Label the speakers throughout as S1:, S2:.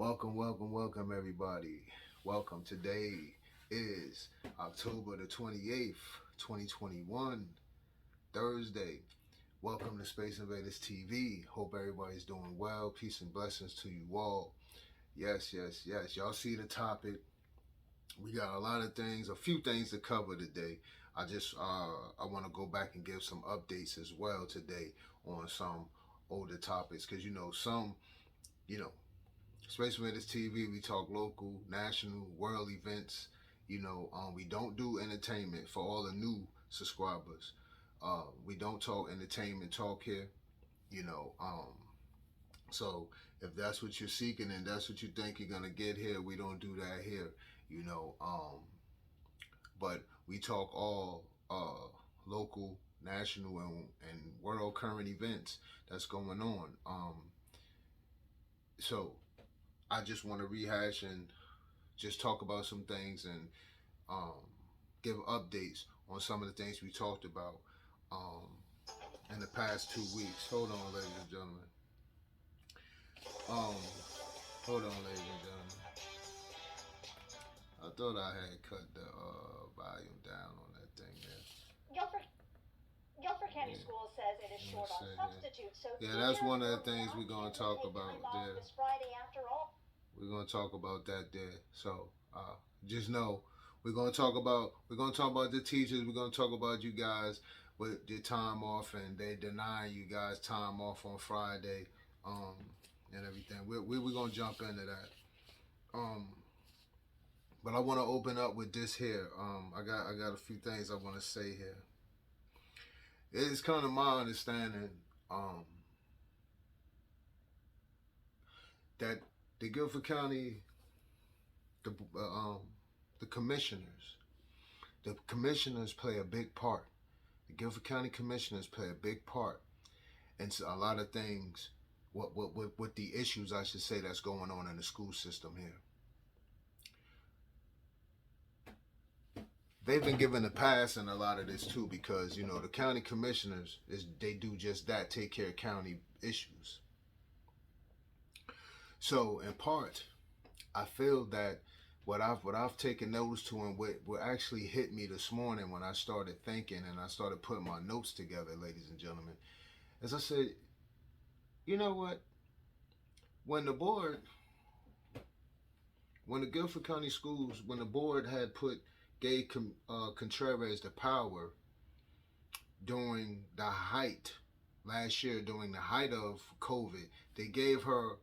S1: Welcome, everybody. Welcome. Today is October the 28th, 2021, Thursday. Welcome to Space Invaders TV. Hope everybody's doing well. Peace and blessings to you all. Yes. Y'all see the topic. We got a lot of things, a few things to cover today. I want to go back and give some updates as well today on some older topics because you know, Space Invaders TV, we talk local, national, world events. We don't do entertainment for all the new subscribers. We don't talk entertainment talk here. You know, so if that's what you're seeking and that's what you think you're gonna get here, we don't do that here. You know, but we talk all local, national, and world current events that's going on. So I just want to rehash and just talk about some things and um, give updates on some of the things we talked about in the past 2 weeks. Hold on, ladies and gentlemen. Um, Hold on, ladies and gentlemen. I thought I had cut the volume down on that thing there.
S2: Guilford County School says it is short on substitutes. So
S1: yeah, that's one of the things we're going to talk about there.
S2: This Friday after all.
S1: We're going to talk about that there. So just know we're going to talk about the teachers. We're going to talk about you guys with your time off, and they denying you guys time off on Friday, and everything. We're going to jump into that. But I want to open up with this here. I got a few things I want to say here. It's kind of my understanding that the Guilford County, the commissioners play a big part. The Guilford County commissioners play a big part in a lot of things. With the issues, I should say, that's going on in the school system here. They've been given a pass in a lot of this too, because the county commissioners they do just that, take care of county issues. So in part, I feel that what I've taken notice to, and what actually hit me this morning when I started thinking and I started putting my notes together, ladies and gentlemen, is I said, you know what? When the Guilford County Schools, when the board had gave Contreras the power during the height last year, during the height of COVID, they gave her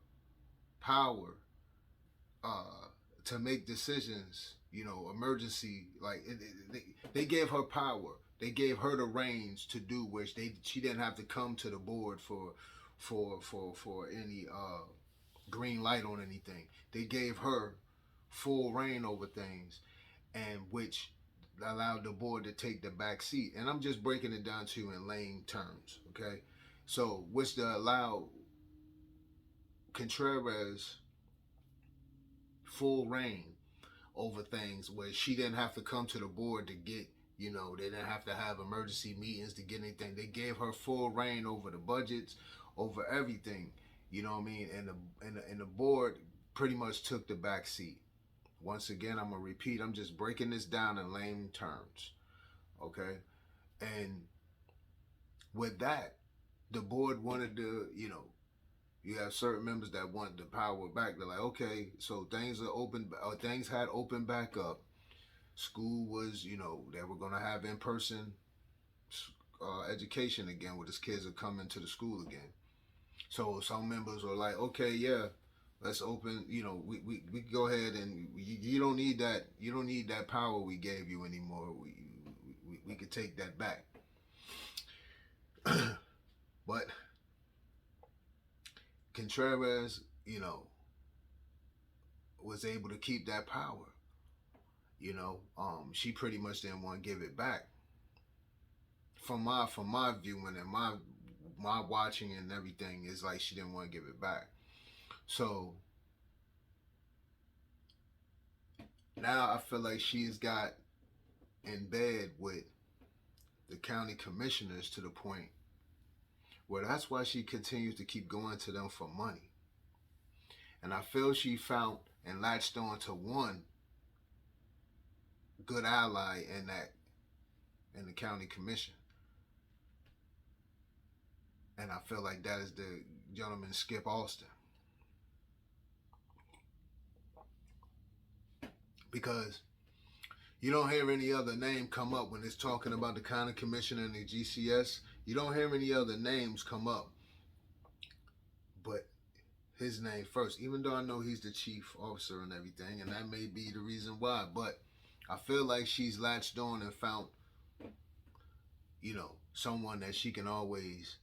S1: power to make decisions, emergency, they gave her power. They gave her the reins to do which she didn't have to come to the board for any green light on anything. They gave her full reign over things, and which allowed the board to take the back seat. And I'm just breaking it down to you in lame terms, okay? So, which to allow Contreras full reign over things where she didn't have to come to the board to get, they didn't have to have emergency meetings to get anything. They gave her full reign over the budgets, over everything, you know what I mean? And the board pretty much took the back seat. Once again, I'm going to repeat, I'm just breaking this down in lame terms, okay? And with that, the board wanted to, you have certain members that want the power back. They're like, okay, so things had opened back up. School was, they were going to have in-person education again, where these kids are coming to the school again. So some members were like, okay, yeah, let's open, we go ahead, and you don't need that power we gave you anymore. We could take that back. But Contreras, was able to keep that power. She pretty much didn't want to give it back. From my viewing and my watching and everything, is like she didn't want to give it back. So now I feel like she's got in bed with the county commissioners to the point where that's why she continues to keep going to them for money. And I feel she found and latched on to one good ally in the county commission. And I feel like that is the gentleman Skip Austin. Because you don't hear any other name come up when it's talking about the county commission and the GCS. You don't hear any other names come up. But his name first, even though I know he's the chief officer and everything, and that may be the reason why. But I feel like she's latched on and found, someone that she can always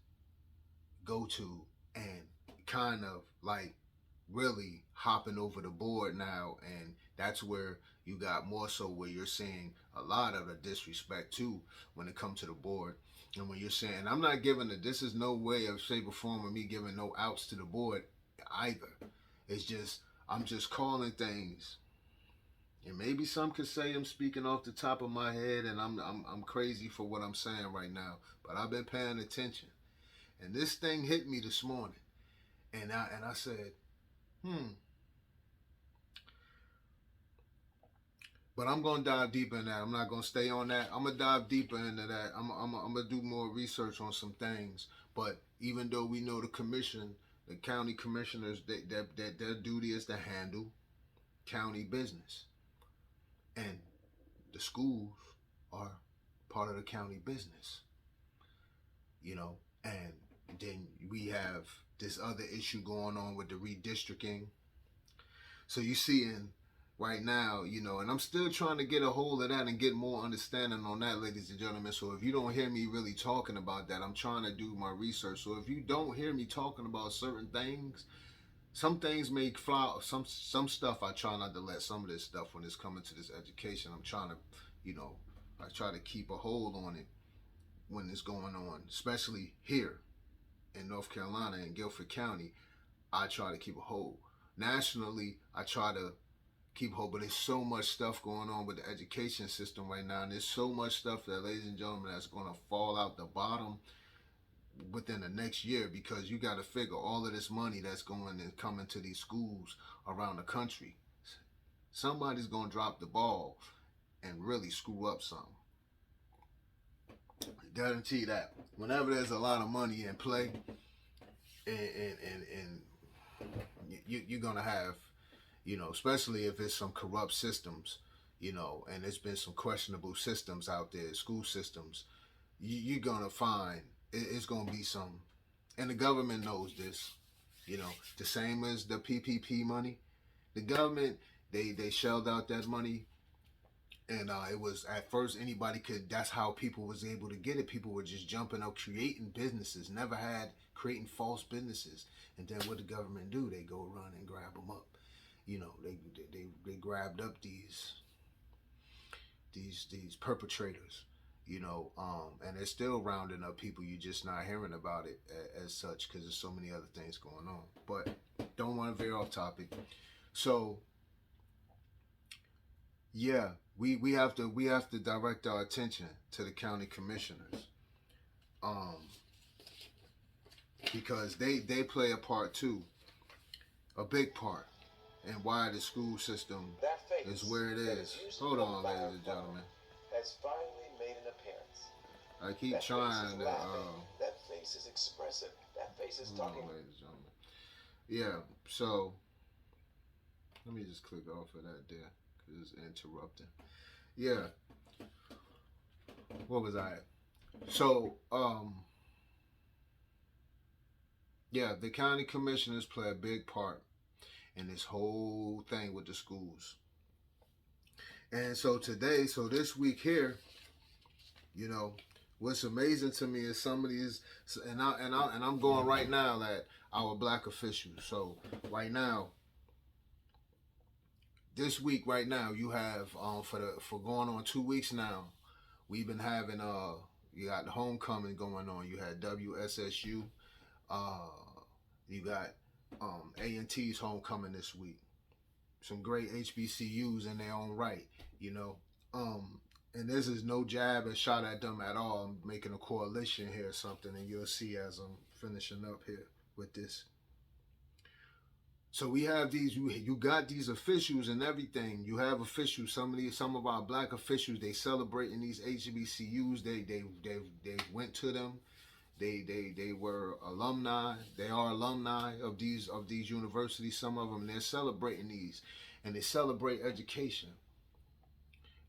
S1: go to and kind of like really hopping over the board now. And that's where you got more so where you're seeing a lot of the disrespect too when it comes to the board. And when you're saying, I'm not giving it, this is no way of shape or form of me giving no outs to the board either. It's just, I'm just calling things. And maybe some could say I'm speaking off the top of my head and I'm crazy for what I'm saying right now. But I've been paying attention. And this thing hit me this morning. And I said, But I'm going to dive deeper in that. I'm not going to stay on that. I'm going to dive deeper into that. I'm going to do more research on some things. But even though we know the commission, the county commissioners, their duty is to handle county business. And the schools are part of the county business. And then we have this other issue going on with the redistricting. So you see right now, and I'm still trying to get a hold of that and get more understanding on that, ladies and gentlemen. So if you don't hear me really talking about that, I'm trying to do my research. So if you don't hear me talking about certain things, some things may fly, some stuff I try not to let some of this stuff when it's coming to this education. I'm trying to, I try to keep a hold on it when it's going on, especially here in North Carolina in Guilford County. I try to keep a hold. Nationally, I try to keep hope, but there's so much stuff going on with the education system right now, and there's so much stuff that, ladies and gentlemen, that's going to fall out the bottom within the next year, because you got to figure all of this money that's going and coming to these schools around the country. Somebody's going to drop the ball and really screw up something. Guarantee that. Whenever there's a lot of money in play, and you're going to have, especially if it's some corrupt systems, and there's been some questionable systems out there, school systems, you're going to find it's going to be some, and the government knows this, the same as the PPP money. The government, they shelled out that money, and it was, at first, anybody could, that's how people was able to get it. People were just jumping up, creating businesses, never had, creating false businesses. And then what the government do? They go run and grab them up. They grabbed up these perpetrators, and they're still rounding up people. You're just not hearing about it as such because there's so many other things going on. But don't want to veer off topic. So yeah, we have to direct our attention to the county commissioners, because they play a part too, a big part, and why the school system is where it is. Hold on, ladies and gentlemen.
S3: Has finally made an appearance.
S1: I keep that trying to.
S3: That face is expressive. That face is talking.
S1: Ladies and gentlemen. Yeah. So let me just click off of that there because it's interrupting. Yeah. What was I at? So yeah, the county commissioners play a big part in this whole thing with the schools. And so this week here, what's amazing to me is some of these, and I'm going right now at our black officials. So right now, this week right now, you have for going on 2 weeks now, we've been having you got the homecoming going on. You had WSSU, you got A&T's homecoming this week. Some great HBCUs in their own right, and this is no jab and shot at them at all. I'm making a coalition here or something, and you'll see as I'm finishing up here with this. So we have these. You got these officials and everything. You have officials. Some of our black officials. They celebrating these HBCUs. They went to them. They were alumni. They are alumni of these universities. Some of them, they're celebrating these, and they celebrate education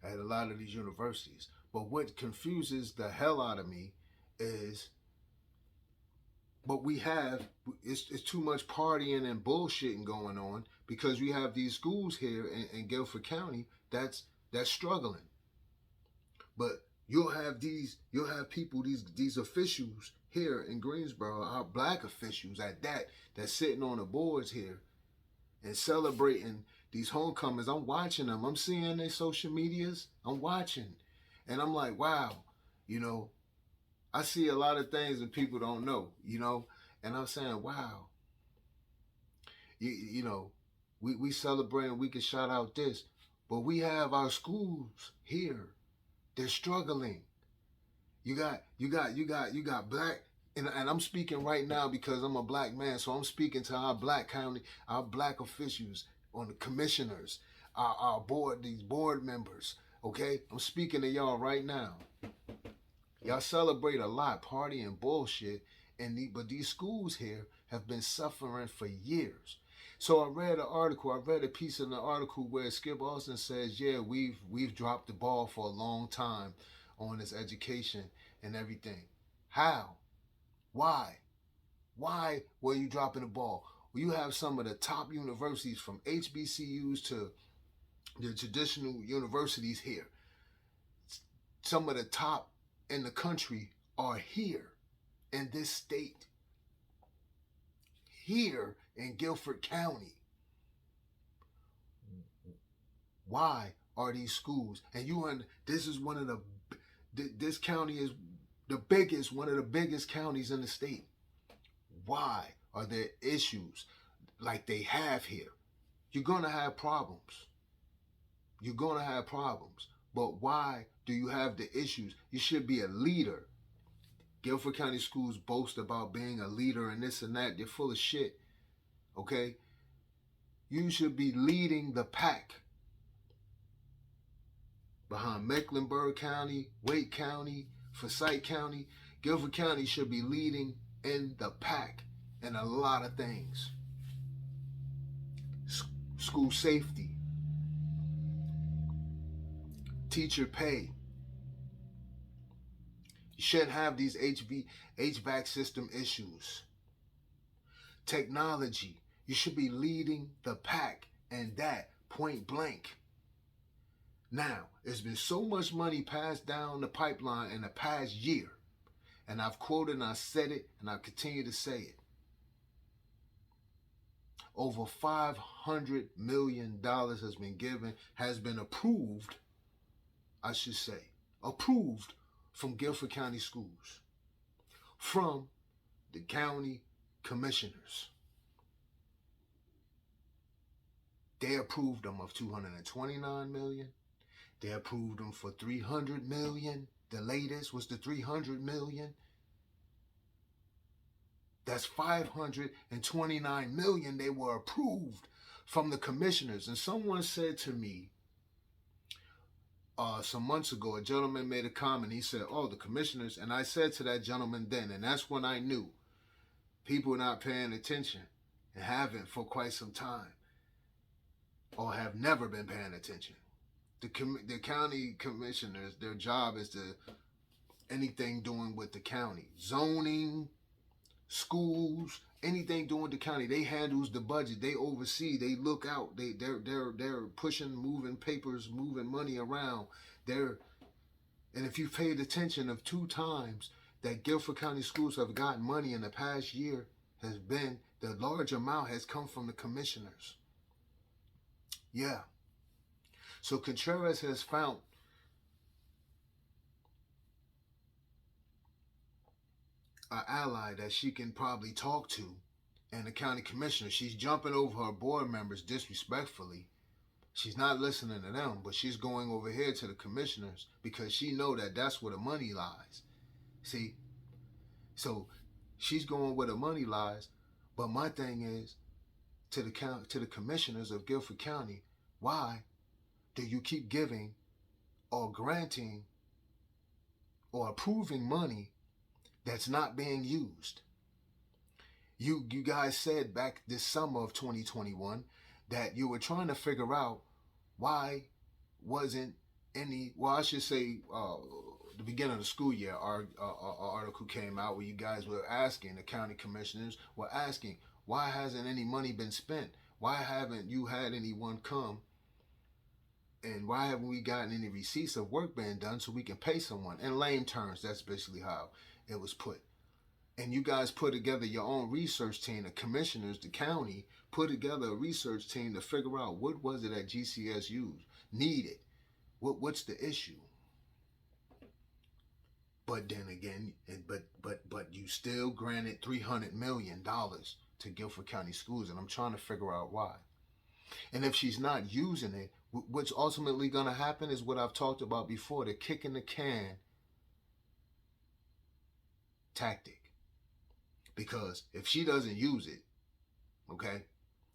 S1: at a lot of these universities. But what confuses the hell out of me is, but we have, it's too much partying and bullshitting going on, because we have these schools here in Guilford County that's struggling. But you'll have people, these officials here in Greensboro, our black officials at that, that's sitting on the boards here and celebrating these homecomings. I'm watching them. I'm seeing their social medias. I'm watching. And I'm like, wow, I see a lot of things that people don't know, and I'm saying, wow, we celebrate and we can shout out this, but we have our schools here. They're struggling. You got black, and I'm speaking right now because I'm a black man, so I'm speaking to our black officials, on the commissioners, our board, these board members. Okay, I'm speaking to y'all right now. Y'all celebrate a lot, party and bullshit, but these schools here have been suffering for years. So I read a piece in the article where Skip Austin says, yeah, we've dropped the ball for a long time on this education and everything. How? Why? Why were you dropping the ball? Well, you have some of the top universities, from HBCUs to the traditional universities here. Some of the top in the country are here in this state, here in Guilford County. Why are these schools? And this is this county is one of the biggest counties in the state. Why are there issues like they have here? You're going to have problems. But why do you have the issues? You should be a leader. Guilford County schools boast about being a leader and this and that. They're full of shit. Okay? You should be leading the pack. Behind Mecklenburg County, Wake County, Forsyth County, Guilford County should be leading in the pack in a lot of things. School safety, teacher pay. You shouldn't have these HVAC system issues. Technology, you should be leading the pack, and that point blank. Now, there's been so much money passed down the pipeline in the past year, and I've quoted and I said it, and I continue to say it. Over $500 million has been approved, I should say, approved from Guilford County schools, from the county commissioners. They approved them of $229 million. They approved them for $300 million. The latest was the $300 million. That's $529 million they were approved from the commissioners. And someone said to me some months ago, a gentleman made a comment. He said, oh, the commissioners. And I said to that gentleman then, and that's when I knew people not paying attention and haven't for quite some time, or have never been paying attention. The county commissioners, their job is to anything doing with the county. Zoning, schools, anything doing with the county. They handles the budget. They oversee. They look out. They're pushing, moving papers, moving money around. And if you've paid attention, of 2 times that Guilford County schools have gotten money in the past year, has been, the large amount has come from the commissioners. Yeah. So Contreras has found an ally that she can probably talk to, and the county commissioner. She's jumping over her board members disrespectfully. She's not listening to them, but she's going over here to the commissioners because she know that that's where the money lies. See? So she's going where the money lies. But my thing is, to the commissioners of Guilford County, why do you keep giving or granting or approving money that's not being used? You guys said back this summer of 2021 that you were trying to figure out why wasn't any, well, I should say, the beginning of the school year, our article came out where you guys were asking, the county commissioners were asking, why hasn't any money been spent? Why haven't you had anyone come? And why haven't we gotten any receipts of work being done so we can pay someone? In lame terms, that's basically how it was put. And you guys put together your own research team, the commissioners, the county, put together a research team to figure out what was it that GCSU needed. What's the issue? But then again, but you still granted $300 million to Guilford County Schools, and I'm trying to figure out why. And if she's not using it, what's ultimately going to happen is what I've talked about before, the kick in the can tactic. Because if she doesn't use it, okay,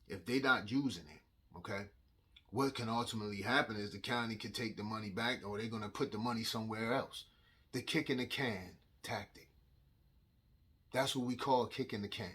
S1: if they're not using it, okay, what can ultimately happen is the county can take the money back, or they're going to put the money somewhere else. The kick in the can tactic. That's what we call kick in the can.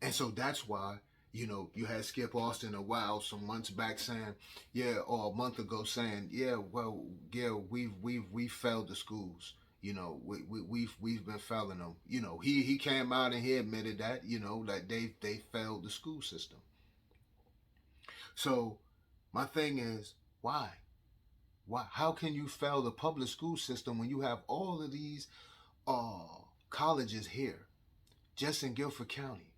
S1: And so that's why, you had Skip Austin some months back saying, yeah, or a month ago saying, yeah, well, yeah, we've failed the schools. We've been failing them. He came out and he admitted that, that they failed the school system. So my thing is, why? How can you fail the public school system when you have all of these colleges here, just in Guilford County?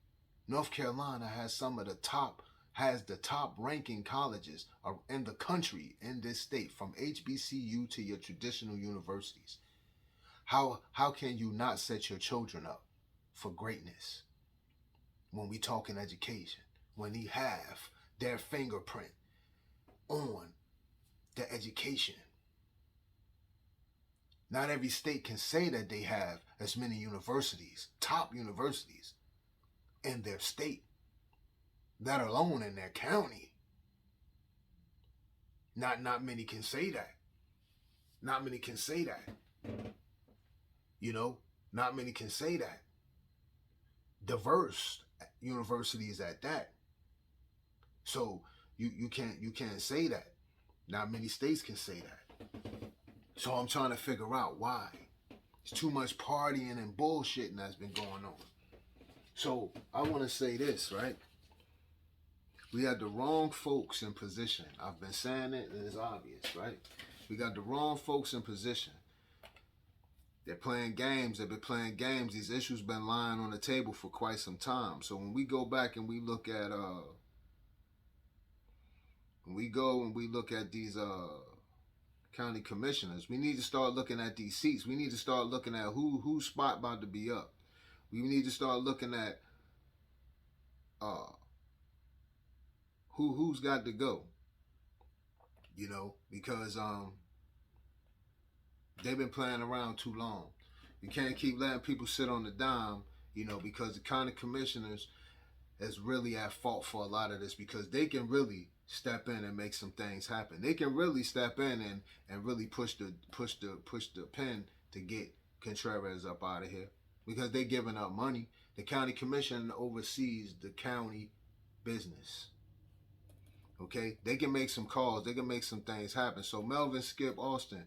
S1: North Carolina has the top ranking colleges in the country, in this state, from HBCU to your traditional universities. How can you not set your children up for greatness when we talk in education, when they have their fingerprint on the education? Not every state can say that they have as many universities, top universities, in their state, let alone in their county. Not many can say that. Not many can say that. Not many can say that. Diverse universities at that. So you can't say that. Not many states can say that. So I'm trying to figure out why. There's too much partying and bullshitting that's been going on. So I want to say this, right? We got the wrong folks in position. I've been saying it, and it's obvious, right? We got the wrong folks in position. They're playing games. They've been playing games. These issues been lying on the table for quite some time. So when we go back and we look at these county commissioners, we need to start looking at these seats. We need to start looking at whose spot about to be up. We need to start looking at who's got to go. Because they've been playing around too long. You can't keep letting people sit on the dime, because the county commissioners is really at fault for a lot of this, because they can really step in and make some things happen. They can really step in and really push the pen to get Contreras up out of here, because they're giving up money. The county commission oversees the county business. Okay, they can make some calls. They can make some things happen. So Melvin Skip Austin,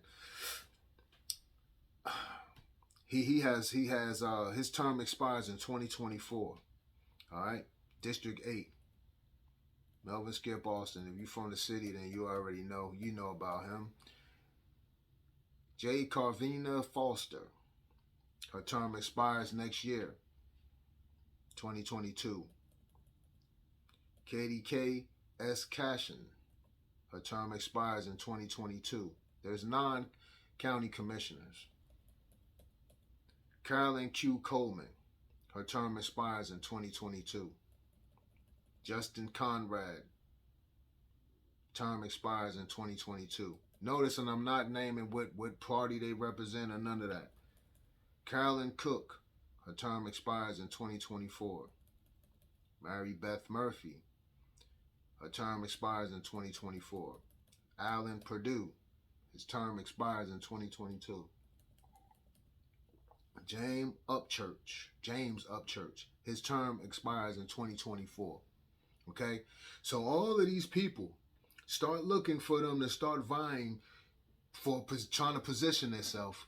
S1: he has his term expires in 2024. All right, District 8. Melvin Skip Austin. If you're from the city, then you already know. You know about him. J. Carvina Foster. Her term expires next year, 2022. Katie K. S. Cashin. Her term expires in 2022. There's 9 county commissioners. Carolyn Q. Coleman. Her term expires in 2022. Justin Conrad. Term expires in 2022. Notice, and I'm not naming what party they represent or none of that. Carolyn Cook. Her term expires in 2024. Mary Beth Murphy, her term expires in 2024. Alan Purdue, his term expires in 2022. James Upchurch, his term expires in 2024. Okay? So all of these people, start looking for them to start vying for trying to position themselves.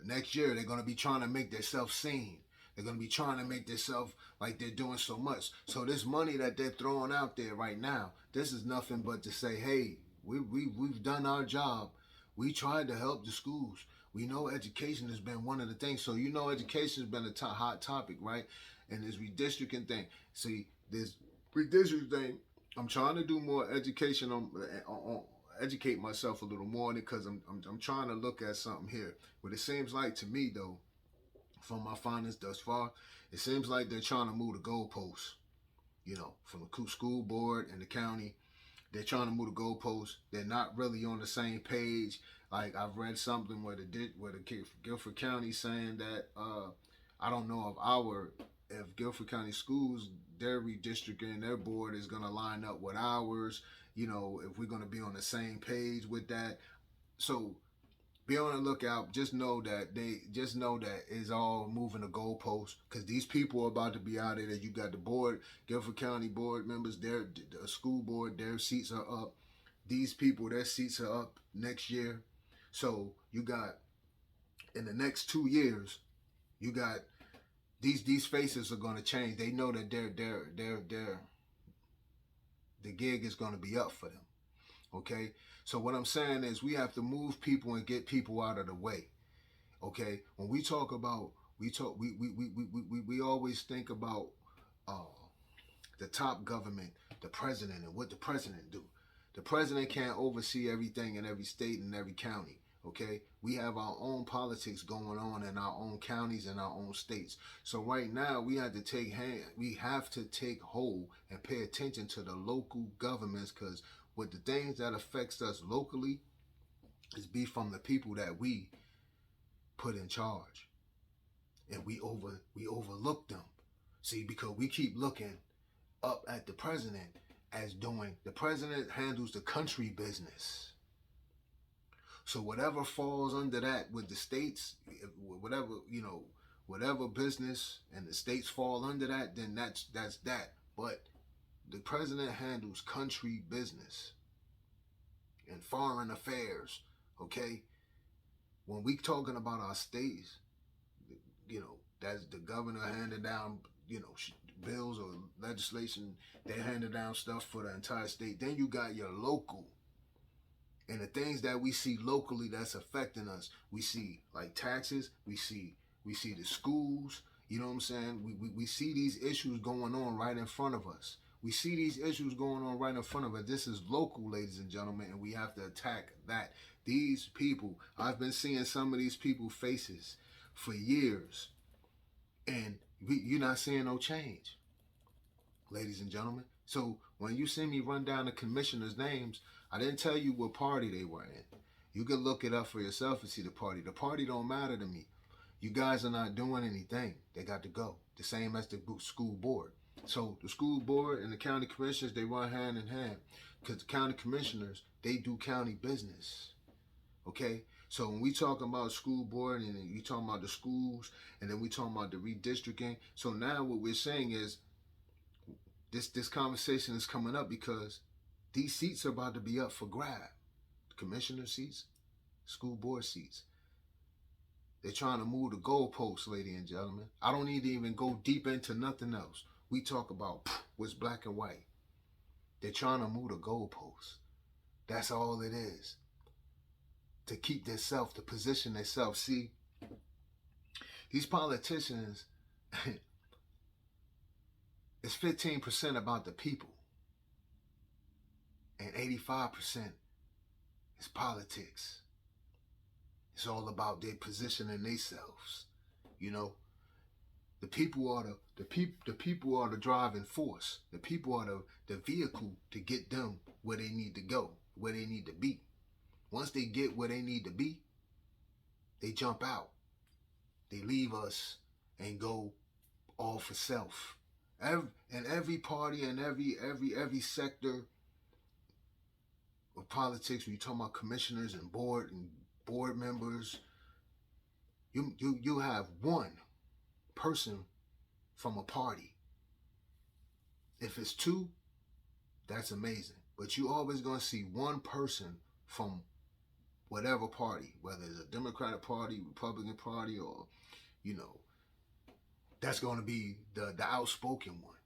S1: Next year, they're going to be trying to make themselves seen. They're going to be trying to make themselves like they're doing so much. So this money that they're throwing out there right now, this is nothing but to say, hey, we've done our job. We tried to help the schools. We know education has been one of the things. So you know education has been a hot topic, right? And this redistricting thing. See, this redistricting thing, I'm trying to do more education on educate myself a little more because I'm trying to look at something here. But it seems like to me though, from my findings thus far, it seems like they're trying to move the goalposts. You know, from the school board and the county, they're trying to move the goalposts. They're not really on the same page. Like I've read something where the Guilford County saying that I don't know if Guilford County schools, their redistricting, their board is going to line up with ours. You know, if we're going to be on the same page with that. So be on the lookout. Just know that it's all moving the goalposts because these people are about to be out of there. You got the board, Guilford County board members, the school board, their seats are up. These people, their seats are up next year. So you got in the next 2 years, you got these faces are going to change. They know that the gig is going to be up for them. Okay, so what I'm saying is we have to move people and get people out of the way. Okay, when we talk about we always think about the top government, the president, and what the president do. The president can't oversee everything in every state and every county. Okay, we have our own politics going on in our own counties and our own states. So right now we have to take hold and pay attention to the local governments because with the things that affects us locally is be from the people that we put in charge, and we overlook them. See, because we keep looking up at the president as doing. The president handles the country business. So whatever falls under that with the states, whatever business and the states fall under that, then that's that. But the president handles country business and foreign affairs, okay? When we talking about our states, that's the governor handing down, bills or legislation. They handing down stuff for the entire state. Then you got your local. And the things that we see locally that's affecting us, we see like taxes, we see the schools, you know what I'm saying? We see these issues going on right in front of us. We see these issues going on right in front of us. This is local, ladies and gentlemen, and we have to attack that. These people, I've been seeing some of these people's faces for years, and you're not seeing no change, ladies and gentlemen. So when you see me run down the commissioners' names, I didn't tell you what party they were in. You can look it up for yourself and see the party. The party don't matter to me. You guys are not doing anything. They got to go. The same as the school board. So the school board and the county commissioners, they run hand in hand. Because the county commissioners, they do county business. Okay? So when we talk about school board and we talking about the schools and then we talking about the redistricting. So now what we're saying is this conversation is coming up because these seats are about to be up for grab. Commissioner seats, school board seats. They're trying to move the goalposts, ladies and gentlemen. I don't need to even go deep into nothing else. We talk about what's black and white. They're trying to move the goalposts. That's all it is. To keep themselves, to position themselves. See, these politicians, it's 15% about the people. And 85% is politics. It's all about their positioning themselves. The people are the people are the driving force. The people are the vehicle to get them where they need to go, where they need to be. Once they get where they need to be, they jump out. They leave us and go all for self, In every party and every sector of politics, when you talk about commissioners and board members, you have one person from a party. If it's two, that's amazing. But you always gonna see one person from whatever party, whether it's a Democratic Party, Republican Party, or that's gonna be the outspoken one.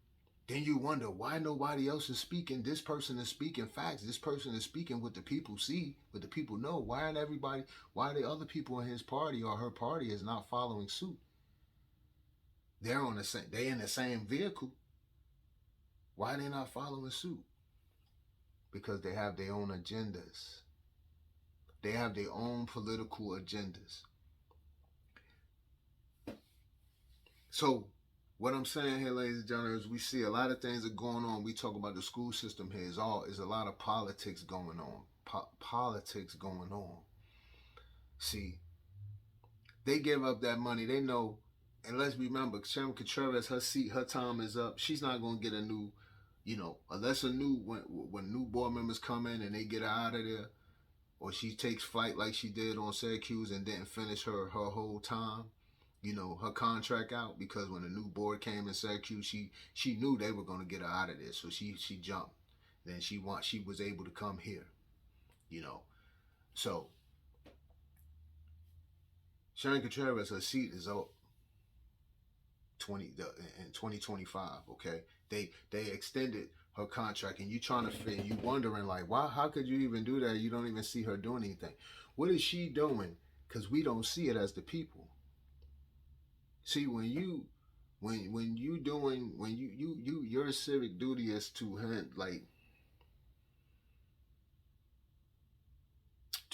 S1: Then you wonder why nobody else is speaking. This person is speaking facts. This person is speaking what the people see, what the people know. Why aren't everybody? Why the other people in his party or her party is not following suit? They're on the same. They in the same vehicle. Why are they not following suit? Because they have their own agendas. They have their own political agendas. So what I'm saying here, ladies and gentlemen, is we see a lot of things are going on. We talk about the school system here. Is a lot of politics going on. Politics going on. See, they give up that money. They know, and let's remember, Sharon Contreras, her time is up. She's not going to get a new, unless when new board members come in and they get her out of there, or she takes flight like she did on Syracuse and didn't finish her whole time. Her contract out, because when the new board came in Syracuse, she knew they were going to get her out of there, so she jumped. Then she was able to come here, So Sharon Contreras, her seat is up in 2025. Okay, they extended her contract, and you wondering like, why? How could you even do that? You don't even see her doing anything. What is she doing? Because we don't see it as the people. See, your civic duty is to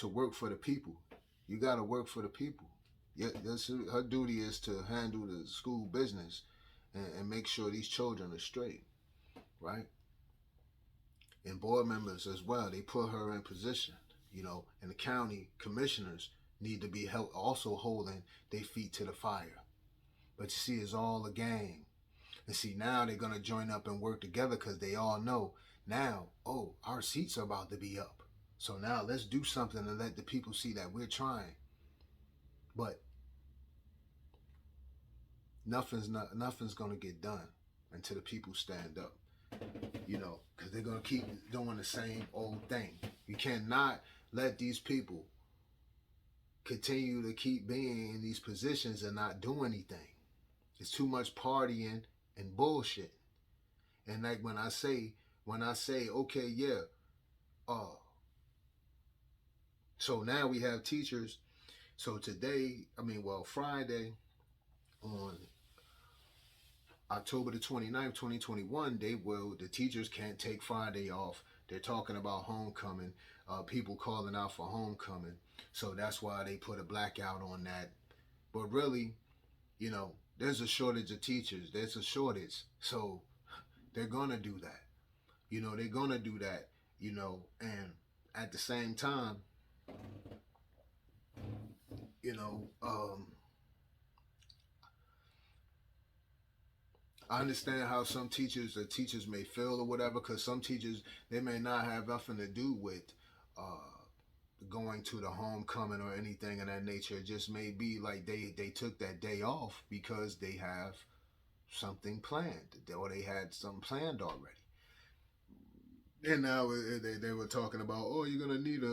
S1: work for the people. You got to work for the people. Her duty is to handle the school business and make sure these children are straight, right? And board members as well, they put her in position, and the county commissioners need to be also holding their feet to the fire. But you see, it's all a game. And see, now they're going to join up and work together because they all know now, our seats are about to be up. So now let's do something and let the people see that we're trying. But nothing's going to get done until the people stand up, because they're going to keep doing the same old thing. You cannot let these people continue to keep being in these positions and not do anything. It's too much partying and bullshit. And like when I say, okay, yeah, so now we have teachers. So Friday, on October the 29th, 2021, the teachers can't take Friday off. They're talking about homecoming, people calling out for homecoming. So that's why they put a blackout on that. But really, there's a shortage of teachers. There's a shortage. So they're going to do that. They're going to do that, and at the same time, I understand how some teachers may feel or whatever, because some teachers, they may not have nothing to do with going to the homecoming or anything of that nature. It just may be like they took that day off because they have something planned, or they had something planned already. And now they were talking about, you're gonna need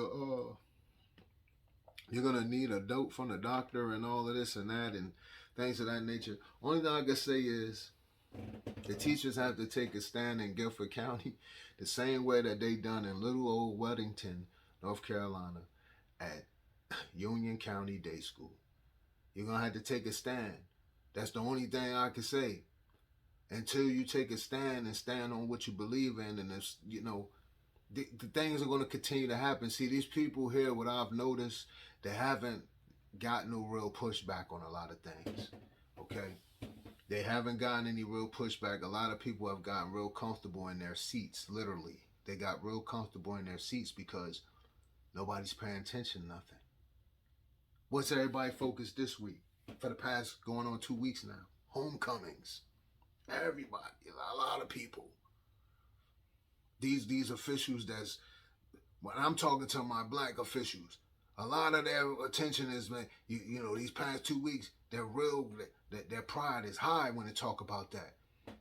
S1: a note from the doctor and all of this and that and things of that nature. Only thing I can say is the teachers have to take a stand in Guilford County the same way that they done in little old Weddington, North Carolina, at Union County Day School. You're going to have to take a stand. That's the only thing I can say. Until you take a stand and stand on what you believe in, and it's, the things are going to continue to happen. See, these people here, what I've noticed, they haven't got no real pushback on a lot of things. Okay? They haven't gotten any real pushback. A lot of people have gotten real comfortable in their seats, literally. They got real comfortable in their seats because nobody's paying attention to nothing. What's everybody focused this week? For the past going on 2 weeks now? Homecomings. Everybody, a lot of people. These officials that's, when I'm talking to my black officials, a lot of their attention is, man, you know, these past 2 weeks, their pride is high when they talk about that.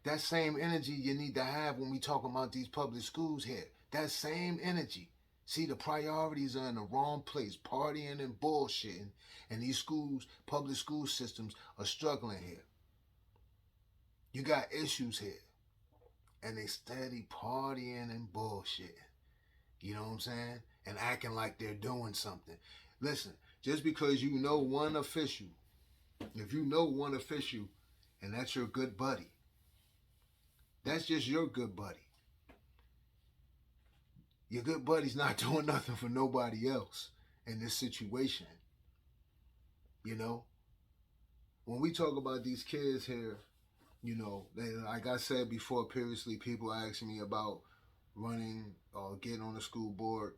S1: That same energy you need to have when we talk about these public schools here. That same energy. See, the priorities are in the wrong place, partying and bullshitting, and these schools, public school systems, are struggling here. You got issues here, and they steady partying and bullshitting. You know what I'm saying? And acting like they're doing something. Listen, just because you know one official, if you know one official and that's your good buddy, that's just your good buddy. Your good buddy's not doing nothing for nobody else in this situation. You know? When we talk about these kids here, you know, like I said before previously, people ask me about running or getting on the school board.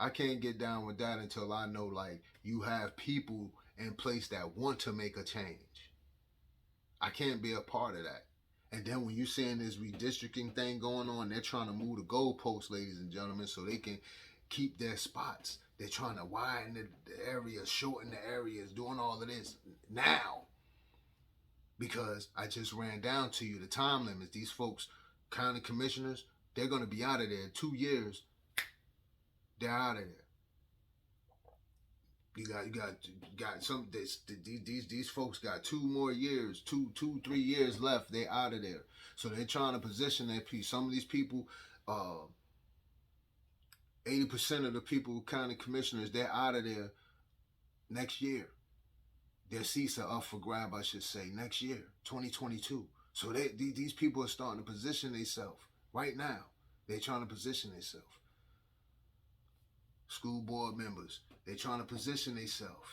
S1: I can't get down with that until I know, like, you have people in place that want to make a change. I can't be a part of that. And then when you're seeing this redistricting thing going on, they're trying to move the goalposts, ladies and gentlemen, so they can keep their spots. They're trying to widen the areas, shorten the areas, doing all of this now. Because I just ran down to you the time limits. These folks, county commissioners, they're going to be out of there in 2 years. They're out of there. You got some. These folks got 2 more years, 3 years left. They're out of there. So they're trying to position their piece. Some of these people, 80% of the people, county commissioners, they're out of there next year. Their seats are up for grab, I should say, next year, 2022. So these people are starting to position themselves right now. They're trying to position themselves. School board members, they're trying to position themselves.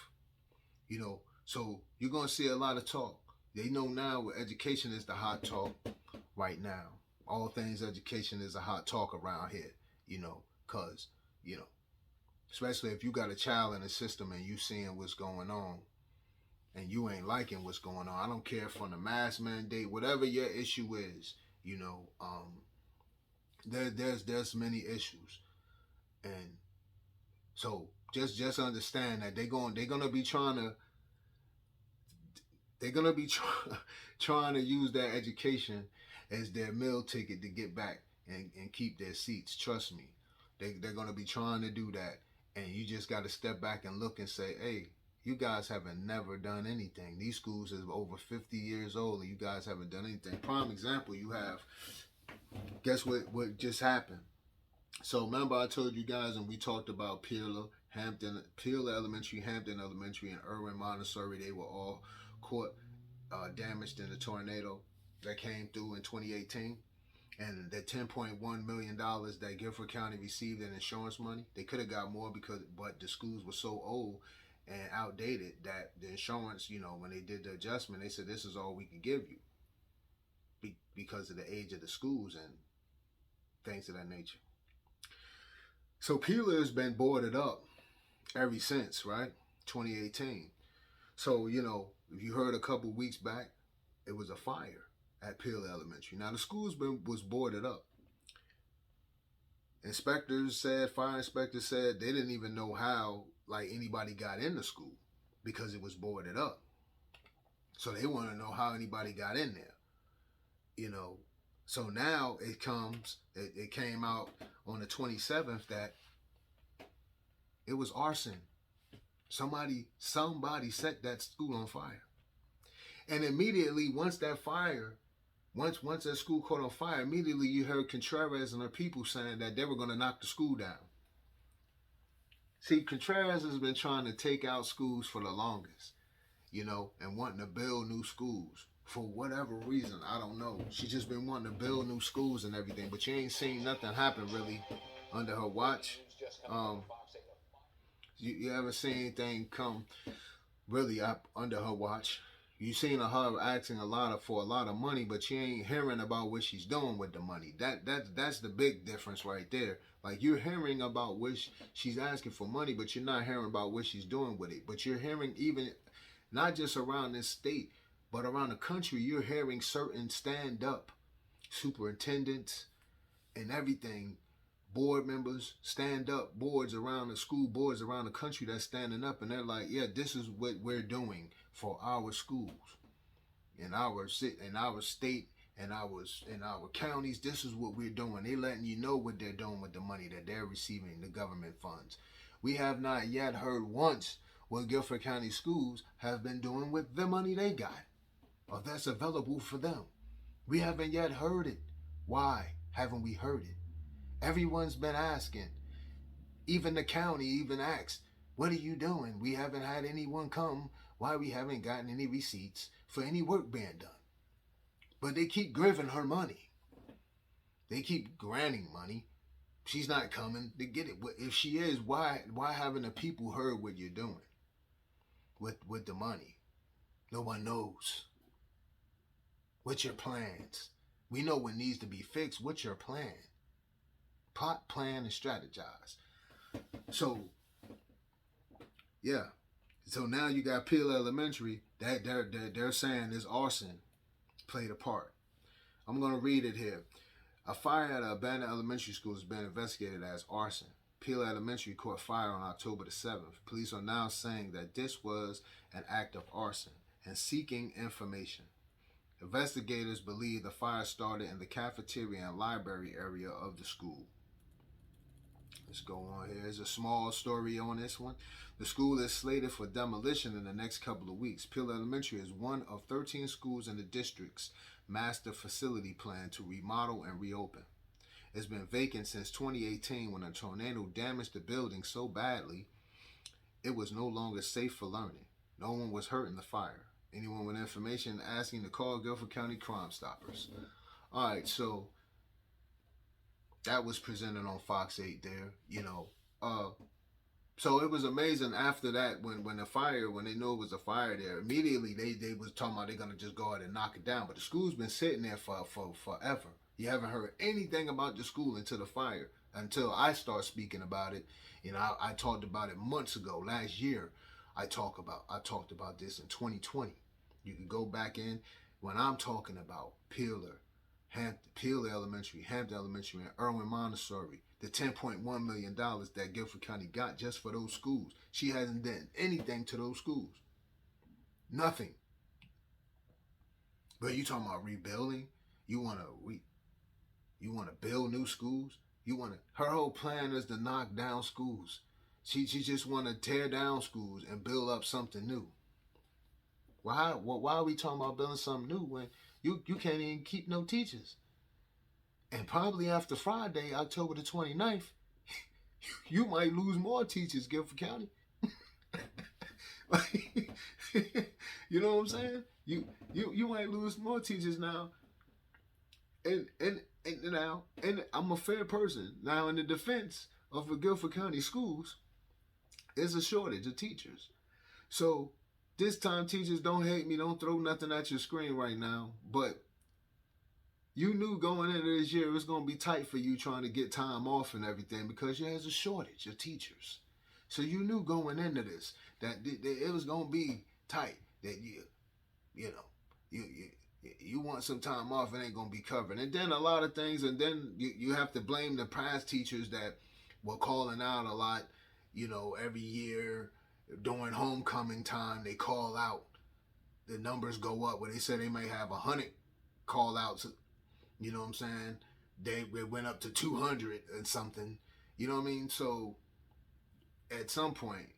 S1: You know, so you're going to see a lot of talk. They know now where education is the hot talk right now. All things education is a hot talk around here, you know, because, you know, especially if you got a child in the system and you seeing what's going on and you ain't liking what's going on. I don't care from the mask mandate, whatever your issue is, you know, there's many issues. And so just understand that they're gonna be trying to use that education as their meal ticket to get back and keep their seats. Trust me, they're gonna be trying to do that, and you just got to step back and look and say, hey, you guys haven't never done anything. These schools are over 50 years old, and you guys haven't done anything. Prime example, you have. Guess what just happened? So remember I told you guys, and we talked about Peeler Elementary, Hampton Elementary, and Irwin Montessori. They were all caught damaged in the tornado that came through in 2018. And the $10.1 million that Guilford County received in insurance money, they could have got more but the schools were so old and outdated that the insurance, you know, when they did the adjustment, they said this is all we can give you because of the age of the schools and things of that nature. So Peeler has been boarded up ever since, right? 2018. So, you know, if you heard a couple weeks back, it was a fire at Peeler Elementary. Now, the school's was boarded up. Fire inspectors said they didn't even know how, like, anybody got in the school because it was boarded up. So they want to know how anybody got in there, you know. So now it came out on the 27th that it was arson. Somebody set that school on fire. And immediately, once that school caught on fire, immediately you heard Contreras and her people saying that they were going to knock the school down. See, Contreras has been trying to take out schools for the longest, you know, and wanting to build new schools. For whatever reason, I don't know. She's just been wanting to build new schools and everything, but you ain't seen nothing happen really under her watch. You haven't seen anything come really up under her watch. You seen her asking for a lot of money, but you ain't hearing about what she's doing with the money. That's the big difference right there. Like, you're hearing about what she's asking for money, but you're not hearing about what she's doing with it. But you're hearing even not just around this state, But around the country, you're hearing certain stand-up superintendents and everything, board members, stand-up boards around the school boards around the country that's standing up, and they're like, yeah, this is what we're doing for our schools, in our state, and our counties. This is what we're doing. They're letting you know what they're doing with the money that they're receiving, the government funds. We have not yet heard once what Guilford County schools have been doing with the money they got, or that's available for them. We haven't yet heard it. Why haven't we heard it? Everyone's been asking. Even the county even asked, what are you doing? We haven't had anyone come. Why we haven't gotten any receipts for any work being done? But they keep giving her money. They keep granting money. She's not coming to get it. If she is, why haven't the people heard what you're doing with the money? No one knows. What's your plans? We know what needs to be fixed. What's your plan? Plot, plan, and strategize. So, yeah. So now you got Peel Elementary that they're saying this arson played a part. I'm going to read it here. A fire at an abandoned elementary school has been investigated as arson. Peel Elementary caught fire on October the 7th. Police are now saying that this was an act of arson and seeking information. Investigators believe the fire started in the cafeteria and library area of the school. Let's go on here. Here's a small story on this one. The school is slated for demolition in the next couple of weeks. Peel Elementary is one of 13 schools in the district's master facility plan to remodel and reopen. It's been vacant since 2018 when a tornado damaged the building so badly it was no longer safe for learning. No one was hurt in the fire. Anyone with information asking to call Guilford County Crime Stoppers. All right, so that was presented on Fox 8 there, So it was amazing after that when they knew it was a fire there, immediately they was talking about they're going to just go ahead and knock it down. But the school's been sitting there for forever. You haven't heard anything about the school until the fire, until I start speaking about it. I talked about it months ago, last year. I talked about this in 2020. You can go back in when I'm talking about Peel Elementary, Hampton Elementary, and Irwin Montessori, the $10.1 million that Guilford County got just for those schools. She hasn't done anything to those schools. Nothing. But you talking about rebuilding? You want to build new schools? Her whole plan is to knock down schools. She just want to tear down schools and build up something new. Why are we talking about building something new when you can't even keep no teachers? And probably after Friday, October the 29th, you might lose more teachers, Guilford County. You know what I'm saying? You might lose more teachers now. And I'm a fair person. Now, in the defense of the Guilford County schools, there's a shortage of teachers. So this time, teachers, don't hate me. Don't throw nothing at your screen right now. But you knew going into this year it was going to be tight for you trying to get time off and everything because there's a shortage of teachers. So you knew going into this that it was going to be tight. That you want some time off, it ain't going to be covered. And then a lot of things, and then you have to blame the past teachers that were calling out a lot, every year during homecoming time, they call out. The numbers go up where they say they may have 100 call outs. You know what I'm saying? They went up to 200 and something. You know what I mean? So at some point,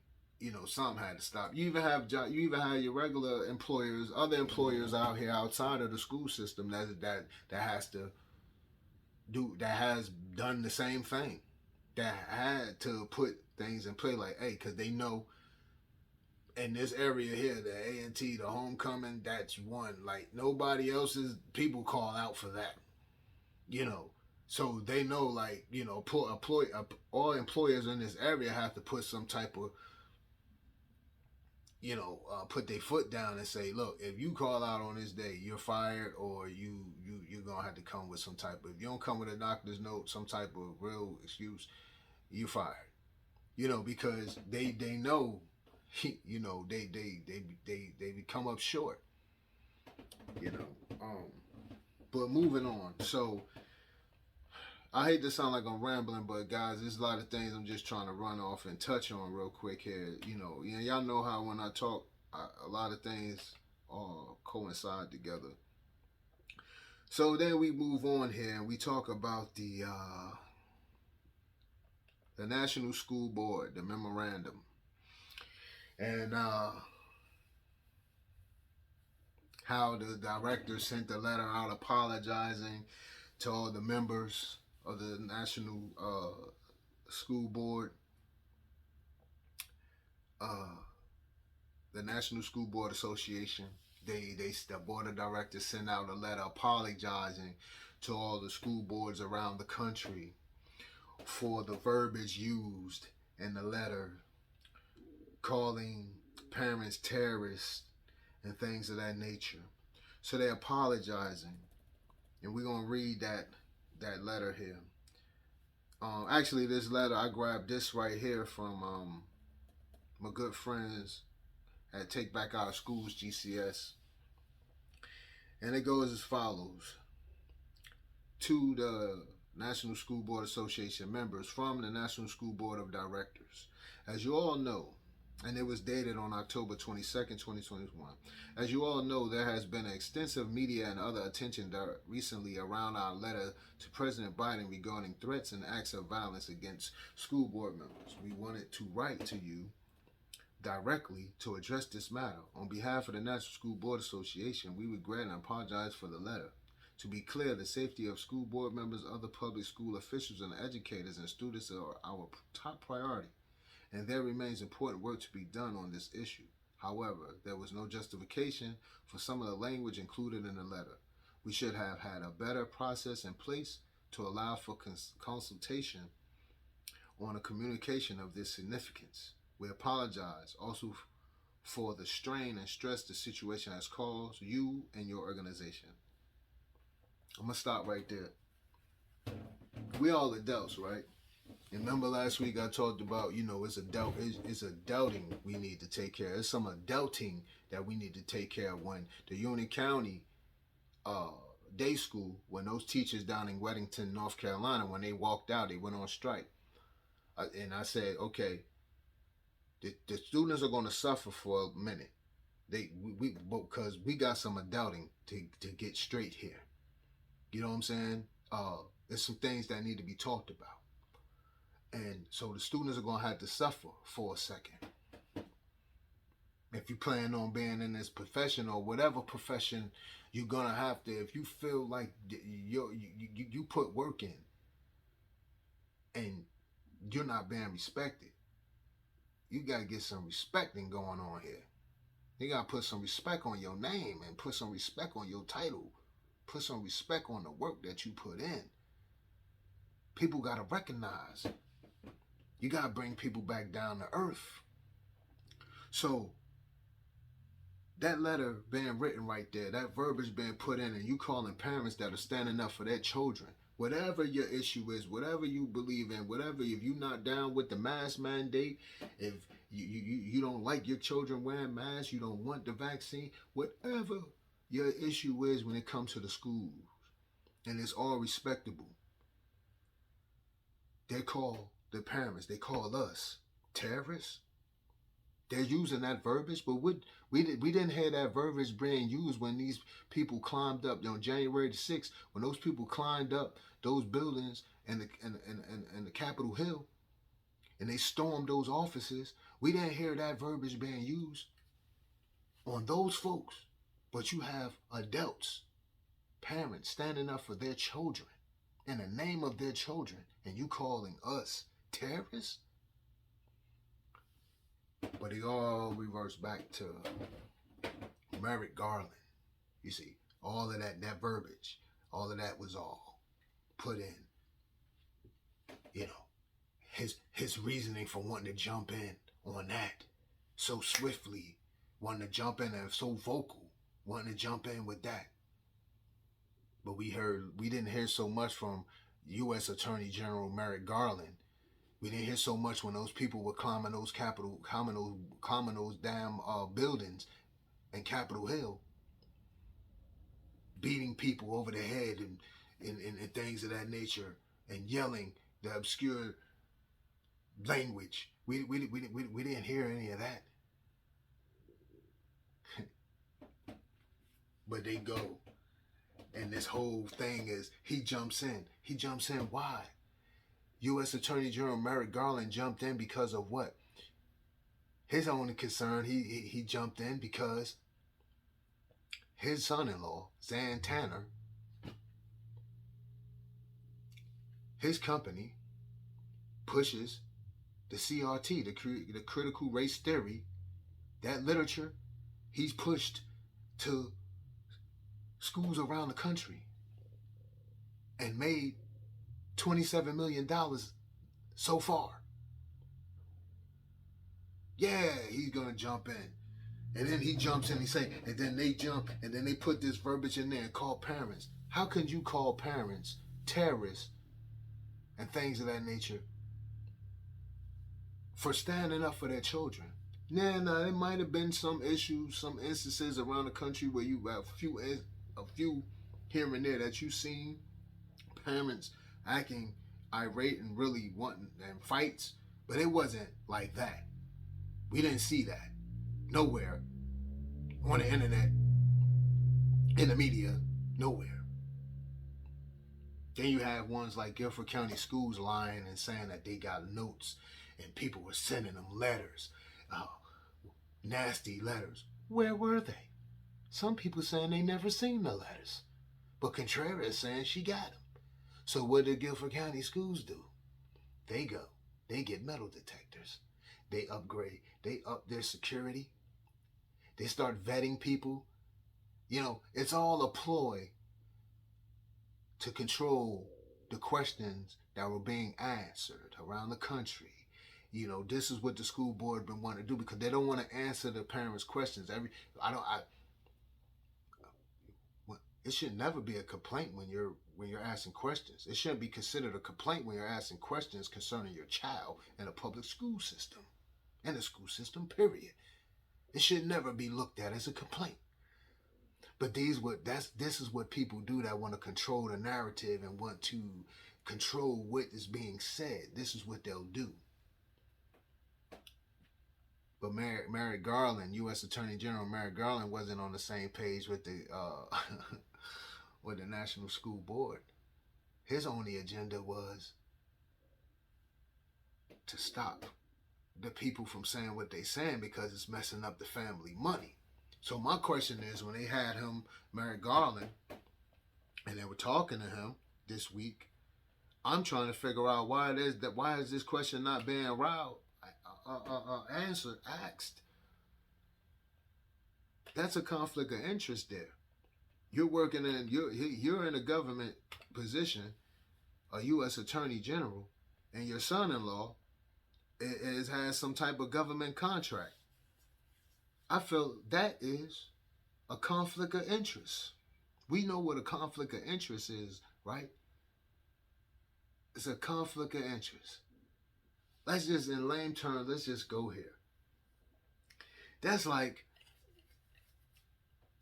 S1: something had to stop. You even have your regular employers, other employers out here outside of the school system that has done the same thing. That had to put things in play like, hey, because they know in this area here, the A&T, the homecoming, that's one. Like nobody else's people call out for that. So they know, like, all employers in this area have to put some type of, put their foot down and say, look, if you call out on this day, you're fired, or you're going to have to come with some type of, if you don't come with a doctor's note, some type of real excuse, you're fired. Because they know, they come up short. you know. But moving on. So I hate to sound like I'm rambling, but guys, there's a lot of things I'm just trying to run off and touch on real quick here. Y'all know how when I talk, a lot of things coincide together. So then we move on here and we talk about the National School Board, the memorandum, and how the director sent a letter out apologizing to all the members of the National School Board, the National School Board Association. The board of directors sent out a letter apologizing to all the school boards around the country for the verbiage used in the letter, calling parents terrorists and things of that nature. So they're apologizing, and we're gonna read that letter here. Actually, this letter, I grabbed this right here from my good friends at Take Back Our Schools GCS, and it goes as follows: to the National School Board Association members from the National School Board of Directors. As you all know, and it was dated on October 22nd, 2021. As you all know, there has been extensive media and other attention recently around our letter to President Biden regarding threats and acts of violence against school board members. We wanted to write to you directly to address this matter. On behalf of the National School Board Association, we regret and apologize for the letter. To be clear, the safety of school board members, other public school officials, and educators and students are our top priority, and there remains important work to be done on this issue. However, there was no justification for some of the language included in the letter. We should have had a better process in place to allow for consultation on a communication of this significance. We apologize also for the strain and stress the situation has caused you and your organization. I'm going to stop right there. We all adults, right? And remember last week I talked about, it's adulting we need to take care of. It's some adulting that we need to take care of. When the Union County day school, when those teachers down in Weddington, North Carolina, when they walked out, they went on strike. And I said, okay, the students are going to suffer for a minute. Because we got some adulting to get straight here. You know what I'm saying? There's some things that need to be talked about. And so the students are going to have to suffer for a second. If you plan on being in this profession or whatever profession, you're going to have to, if you feel like you put work in and you're not being respected, you got to get some respecting going on here. You got to put some respect on your name and put some respect on your title. Put some respect on the work that you put in. People got to recognize. You got to bring people back down to earth. So that letter being written right there, that verbiage being put in, and you calling parents that are standing up for their children, whatever your issue is, whatever you believe in, if you're not down with the mask mandate, if you don't like your children wearing masks, you don't want the vaccine, whatever your issue is when it comes to the schools, and it's all respectable, they call the parents, they call us terrorists. They're using that verbiage, but we didn't hear that verbiage being used when these people climbed up on January the 6th, when those people climbed up those buildings and the Capitol Hill, and they stormed those offices. We didn't hear that verbiage being used on those folks. But you have adults, parents standing up for their children in the name of their children, and you calling us terrorists? But it all reverts back to Merrick, Garland. You see, all of that verbiage, all of that was all put in, his reasoning for wanting to jump in on that so swiftly, wanting to jump in and so vocal, wanting to jump in with that. But we didn't hear so much from U.S. Attorney General Merrick Garland. We didn't hear so much when those people were climbing those damn buildings in Capitol Hill. beating people over the head and things of that nature, and yelling the obscure language. We didn't hear any of that. But they go. And this whole thing is, he jumps in. He jumps in. Why? U.S. Attorney General Merrick Garland jumped in because of what? His only concern, he jumped in because his son-in-law, Xan Tanner, his company pushes the CRT, the critical race theory, that literature, he's pushed to schools around the country and made $27 million so far. Yeah, he's gonna jump in. And then he jumps in, he say, and then they jump, and then they put this verbiage in there and call parents. How can you call parents terrorists and things of that nature for standing up for their children? Now, there might have been some issues, some instances around the country where you have a few here and there that you've seen parents acting irate and really wanting and fights, but it wasn't like that. We didn't see that nowhere on the internet, in the media, nowhere. Then you have ones like Guilford County Schools lying and saying that they got notes and people were sending them letters, nasty letters. Where were they? Some people saying they never seen the letters, but Contreras is saying she got them. So what did Guilford County Schools do? They go, they get metal detectors, they upgrade, they up their security, they start vetting people. You know, it's all a ploy to control the questions that were being answered around the country. You know, this is what the school board been wanting to do because they don't want to answer the parents' questions. It should never be a complaint when you're asking questions. It shouldn't be considered a complaint when you're asking questions concerning your child in a public school system, and the school system, period. It should never be looked at as a complaint. But this is what people do that want to control the narrative and want to control what is being said. This is what they'll do. But Merrick Garland, U.S. Attorney General Merrick Garland, wasn't on the same page with the with the National School Board. His only agenda was to stop the people from saying what they're saying because it's messing up the family money. So my question is, when they had him, Merrick Garland, and they were talking to him this week, I'm trying to figure out why is this question not being asked. That's a conflict of interest there. You're working in you're in a government position, a U.S. Attorney General, and your son-in-law has some type of government contract. I feel that is a conflict of interest. We know what a conflict of interest is, right? It's a conflict of interest. Let's just, in lame terms, let's just go here. That's like,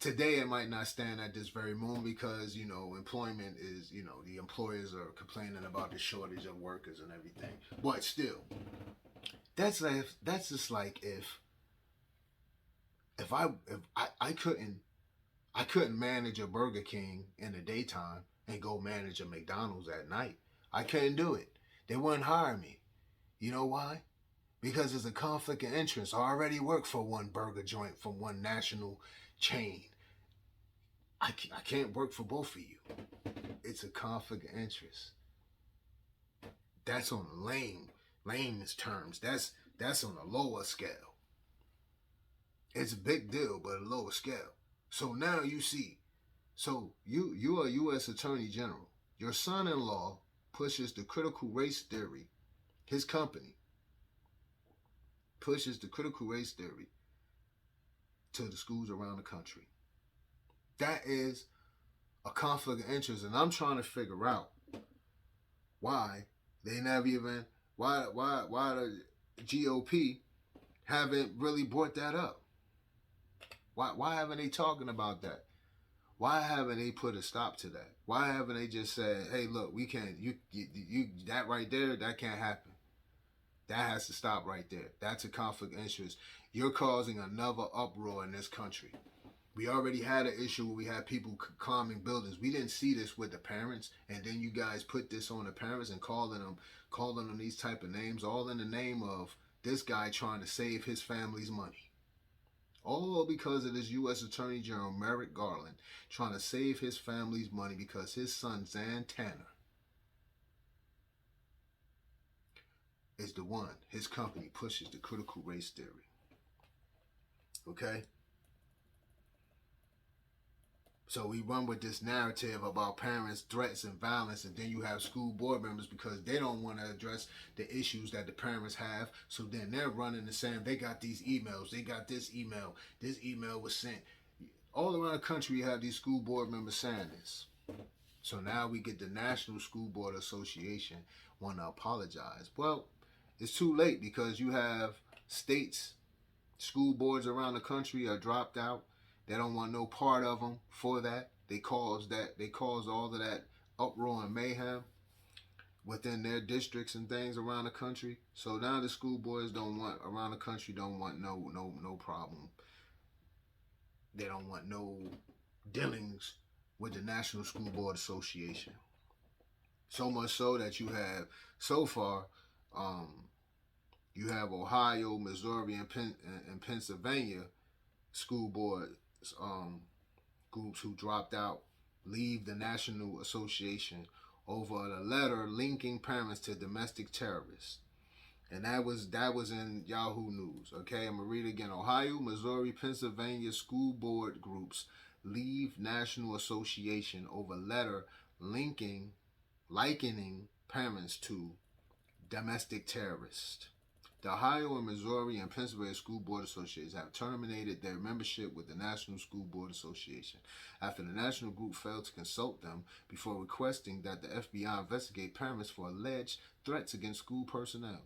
S1: today it might not stand at this very moment because, you know, employment is, you know, the employers are complaining about the shortage of workers and everything. But still, that's just like if I couldn't manage a Burger King in the daytime and go manage a McDonald's at night. I couldn't do it. They wouldn't hire me. You know why? Because there's a conflict of interest. I already work for one burger joint from one national chain. I can't work for both of you. It's a conflict of interest. That's on the layman's terms. That's on a lower scale. It's a big deal, but a lower scale. So now you see, so you are U.S. Attorney General. Your son-in-law pushes the critical race theory. His company pushes the critical race theory to the schools around the country. That is a conflict of interest, and I'm trying to figure out why they never even why the GOP haven't really brought that up. Why haven't they talking about that? Why haven't they put a stop to that? Why haven't they just said, "Hey, look, we can't. You that right there, that can't happen. That has to stop right there. That's a conflict of interest. You're causing another uproar in this country. We already had an issue where we had people climbing buildings. We didn't see this with the parents, and then you guys put this on the parents and calling them these type of names, all in the name of this guy trying to save his family's money. All because of this U.S. Attorney General Merrick Garland trying to save his family's money because his son Xan Tanner is the one. His company pushes the critical race theory. Okay? So we run with this narrative about parents' threats and violence, and then you have school board members because they don't want to address the issues that the parents have. So then they're running the same. They got these emails. They got this email. This email was sent. All around the country, you have these school board members saying this. So now we get the National School Board Association want to apologize. Well, it's too late because you have states, school boards around the country are dropped out. They don't want no part of them for that. They caused all of that uproar and mayhem within their districts and things around the country. So now the school boards around the country don't want no problem. They don't want no dealings with the National School Board Association. So much so that you have so far, you have Ohio, Missouri, and Pennsylvania school board groups who dropped out leave the National Association over a letter linking parents to domestic terrorists. And that was in Yahoo News. Okay, I'm gonna read it again. Ohio, Missouri, Pennsylvania school board groups leave National Association over letter likening parents to domestic terrorists. The Ohio and Missouri and Pennsylvania School Board Associations have terminated their membership with the National School Board Association after the national group failed to consult them before requesting that the FBI investigate parents for alleged threats against school personnel.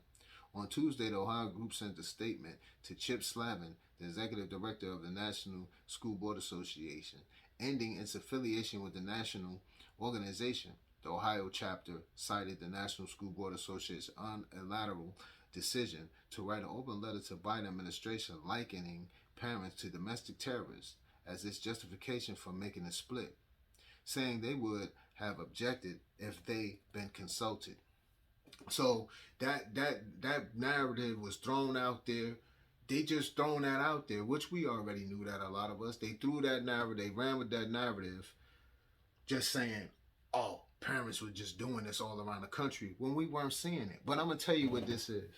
S1: On Tuesday, the Ohio group sent a statement to Chip Slavin, the executive director of the National School Board Association, ending its affiliation with the national organization. The Ohio chapter cited the National School Board Association's unilateral decision to write an open letter to Biden administration likening parents to domestic terrorists as its justification for making a split, saying they would have objected if they'd been consulted. So that narrative was thrown out there. They just thrown that out there, which we already knew that, a lot of us. They threw that narrative, they ran with that narrative, just saying, oh, parents were just doing this all around the country when we weren't seeing it. But I'm gonna tell you what this is.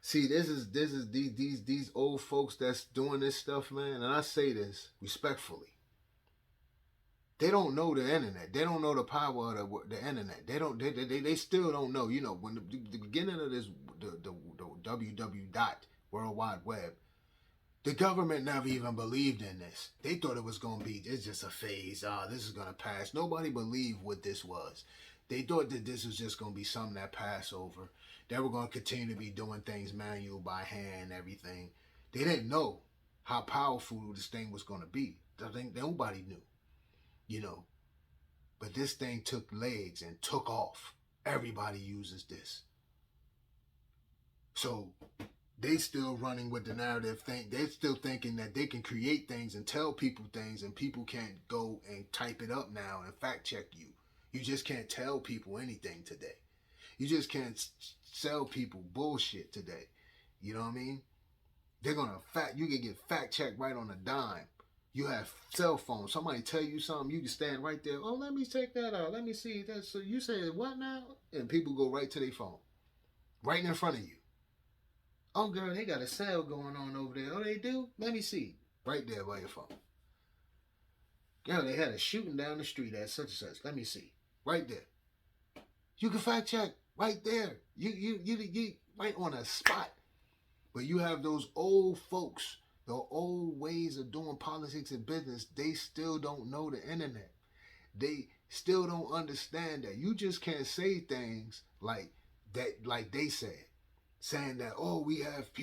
S1: See, this is these old folks that's doing this stuff, man. And I say this respectfully. They don't know the internet. They don't know the power of the internet. They still don't know. You know, when the beginning of this, the www dot World Wide Web, the government never even believed in this. They thought it was going to be, it's just a phase. This is going to pass. Nobody believed what this was. They thought that this was just going to be something that passed over. They were going to continue to be doing things manual by hand and everything. They didn't know how powerful this thing was going to be. I think nobody knew, you know. But this thing took legs and took off. Everybody uses this. So they still running with the narrative thing. They're still thinking that they can create things and tell people things, and people can't go and type it up now and fact check you. You just can't tell people anything today. You just can't sell people bullshit today. You know what I mean? They're gonna you can get fact checked right on a dime. You have cell phones. Somebody tell you something, you can stand right there. Oh, let me check that out. Let me see that. So you say what now? And people go right to their phone, right in front of you. Oh, girl, they got a sale going on over there. Oh, they do? Let me see. Right there by your phone. Girl, they had a shooting down the street at such and such. Let me see. Right there. You can fact check right there. You right on a spot. But you have those old folks, the old ways of doing politics and business. They still don't know the internet. They still don't understand that. You just can't say things like that, like they said. saying that, oh, we have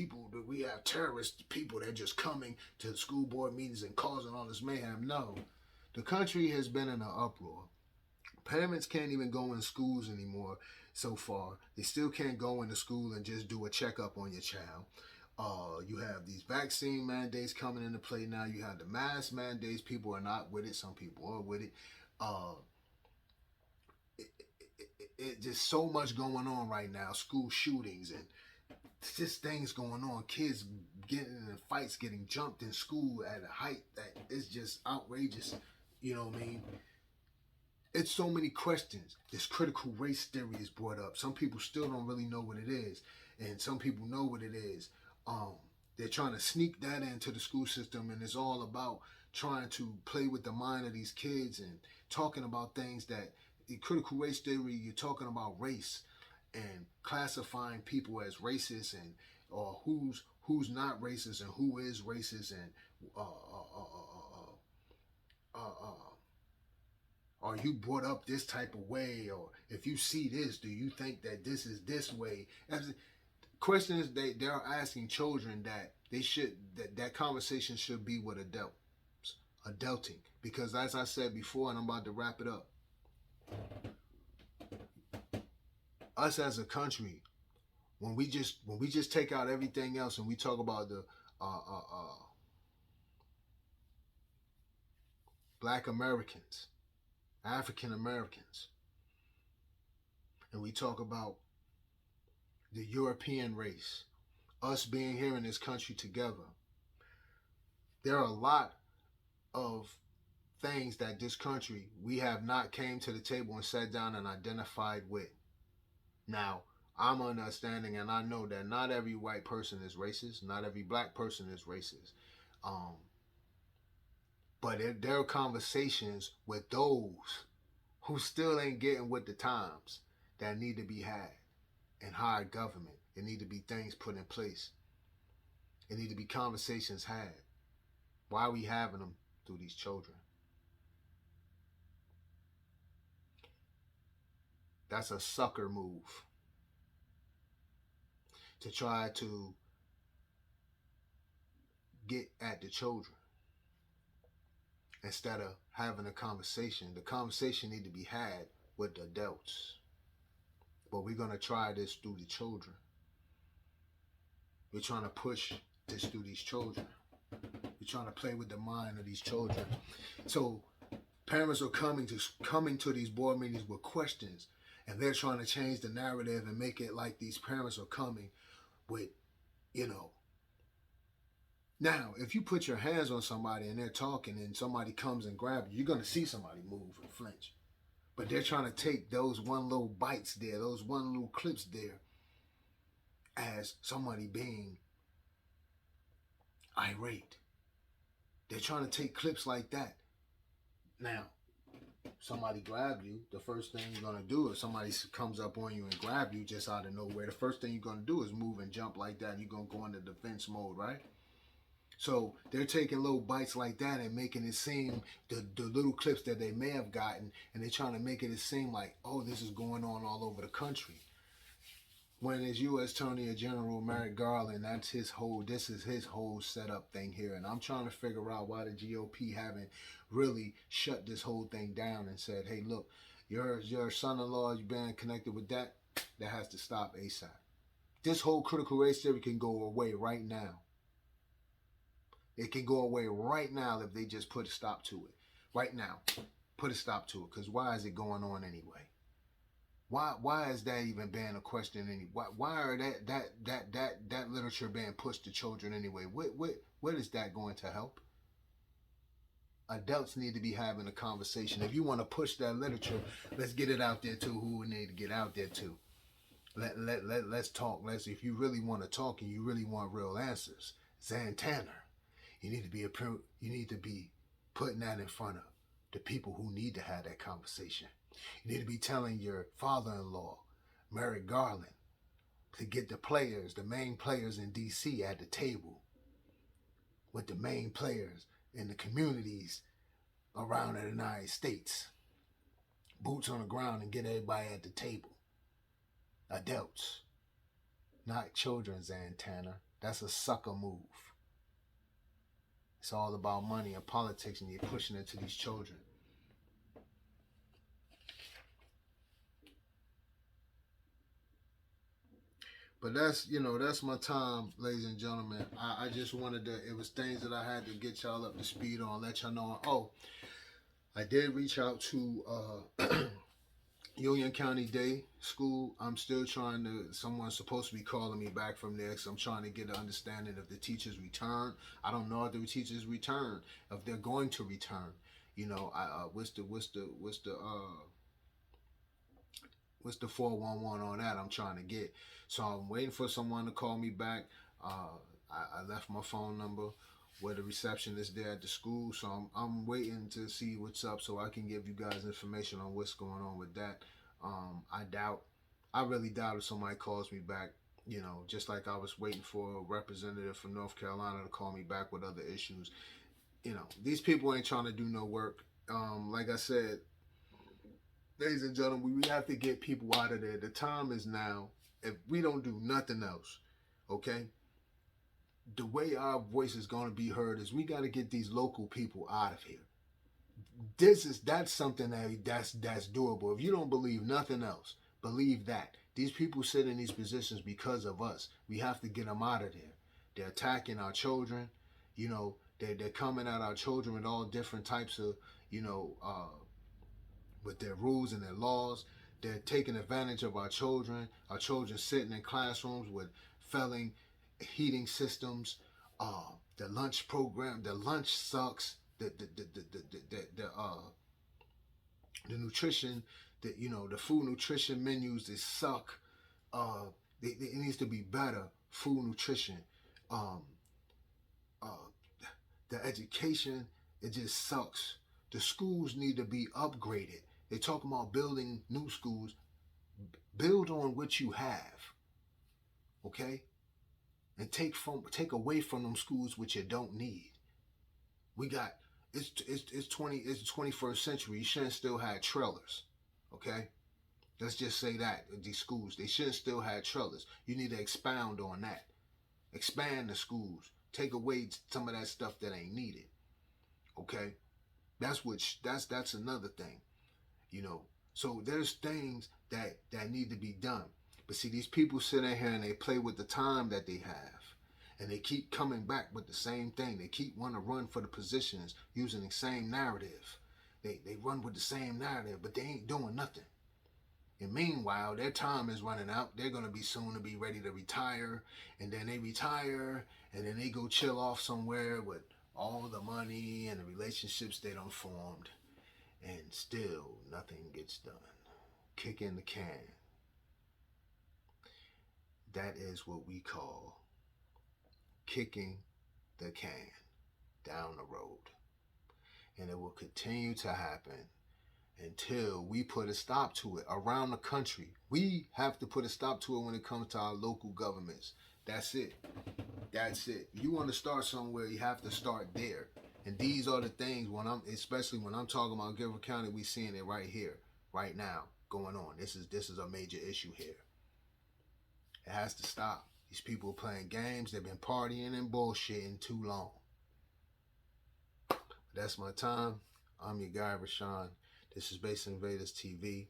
S1: terrorist people that just coming to the school board meetings and causing all this mayhem. No, the country has been in an uproar. Parents can't even go in schools anymore so far. They still can't go into school and just do a checkup on your child. You have these vaccine mandates coming into play now. You have the mask mandates. People are not with it. Some people are with it. Just so much going on right now. School shootings and just things going on. Kids getting in fights, getting jumped in school at a height that is just outrageous. You know what I mean? It's so many questions. This critical race theory is brought up. Some people still don't really know what it is, and some people know what it is. They're trying to sneak that into the school system, and it's all about trying to play with the mind of these kids and talking about things that in critical race theory, you're talking about race and classifying people as racist and or who's not racist and who is racist and are you brought up this type of way, or if you see this, do you think that this is this way? As questions they're asking children that that conversation should be with adulting, because as I said before, and I'm about to wrap it up, us as a country, when we just take out everything else and we talk about the Black Americans, African Americans, and we talk about the European race, us being here in this country together, there are a lot of things that this country we have not came to the table and sat down and identified with. Now, I'm understanding and I know that not every white person is racist, not every black person is racist. But there are conversations with those who still ain't getting with the times that need to be had in higher government. It need to be things put in place. It need to be conversations had. Why are we having them through these children? That's a sucker move to try to get at the children instead of having a conversation. The conversation need to be had with the adults. But we're going to try this through the children. We're trying to push this through these children. We're trying to play with the mind of these children. So parents are coming to these board meetings with questions, and they're trying to change the narrative and make it like these parents are coming with, Now, if you put your hands on somebody and they're talking and somebody comes and grabs you, you're going to see somebody move and flinch. But they're trying to take those one little bites there, those one little clips there, as somebody being irate. They're trying to take clips like that. Now, somebody grab you, the first thing you're going to do if somebody comes up on you and grab you just out of nowhere, the first thing you're going to do is move and jump like that, and you're going to go into defense mode, right? So they're taking little bites like that and making it seem, the little clips that they may have gotten, and they're trying to make it seem like, oh, this is going on all over the country. When as U.S. Attorney General Merrick Garland, this is his whole setup thing here. And I'm trying to figure out why the GOP haven't really shut this whole thing down and said, hey, look, your son-in-law, you've been connected with that has to stop ASAP. This whole critical race theory can go away right now. It can go away right now if they just put a stop to it. Right now, put a stop to it. Because why is it going on anyway? Why is that even being a question anyway? Why are that literature being pushed to children anyway? What is that going to help? Adults need to be having a conversation. If you want to push that literature, let's get it out there to who we need to get out there to. Let's talk. If you really want to talk and you really want real answers, Xan Tanner. You need to be putting that in front of the people who need to have that conversation. You need to be telling your father-in-law, Merrick Garland, to get the main players in D.C. at the table with the main players in the communities around the United States. Boots on the ground and get everybody at the table. Adults. not children, Xan Tanner. That's a sucker move. It's all about money and politics, and you're pushing it to these children. But that's, that's my time, ladies and gentlemen. I just wanted to, it was things that I had to get y'all up to speed on, let y'all know. Oh, I did reach out to Union County Day School. I'm still trying to, someone's supposed to be calling me back from there, because I'm trying to get an understanding if the teachers return. I don't know if the teachers return, if they're going to return. What's the 411 on that I'm trying to get. So I'm waiting for someone to call me back. I left my phone number where the receptionist there at the school. So I'm waiting to see what's up so I can give you guys information on what's going on with that. I really doubt if somebody calls me back, just like I was waiting for a representative from North Carolina to call me back with other issues. These people ain't trying to do no work. Like I said, ladies and gentlemen, we have to get people out of there. The time is now. If we don't do nothing else, okay, the way our voice is going to be heard is we got to get these local people out of here. That's something that's doable. If you don't believe nothing else, believe that. These people sit in these positions because of us. We have to get them out of there. They're attacking our children. They're coming at our children with all different types of, with their rules and their laws. They're taking advantage of our children. Our children sitting in classrooms with failing heating systems. The lunch program, the lunch sucks. The nutrition, the food nutrition menus, they suck. It needs to be better food nutrition. The education, it just sucks. The schools need to be upgraded. They talk about building new schools. Build on what you have, okay? And take away from them schools which you don't need. We got it's the 21st century. You shouldn't still have trailers, okay? Let's just say that these schools, they shouldn't still have trailers. You need to expound on that. Expand the schools. Take away some of that stuff that ain't needed, okay? That's another thing. So there's things that need to be done. But see, these people sit in here and they play with the time that they have, and they keep coming back with the same thing. They keep wanting to run for the positions using the same narrative. They run with the same narrative, but they ain't doing nothing. And meanwhile, their time is running out. They're going to be soon to be ready to retire, and then they retire, and then they go chill off somewhere with all the money and the relationships they done formed. And still nothing gets done. Kicking the can. That is what we call kicking the can down the road. And it will continue to happen until we put a stop to it around the country. We have to put a stop to it when it comes to our local governments. That's it. You want to start somewhere, you have to start there. And these are the things especially when I'm talking about Guilford County, we seeing it right here, right now, going on. This is a major issue here. It has to stop. These people are playing games. They've been partying and bullshitting too long. That's my time. I'm your guy, Rashone. This is Space Invaders TV.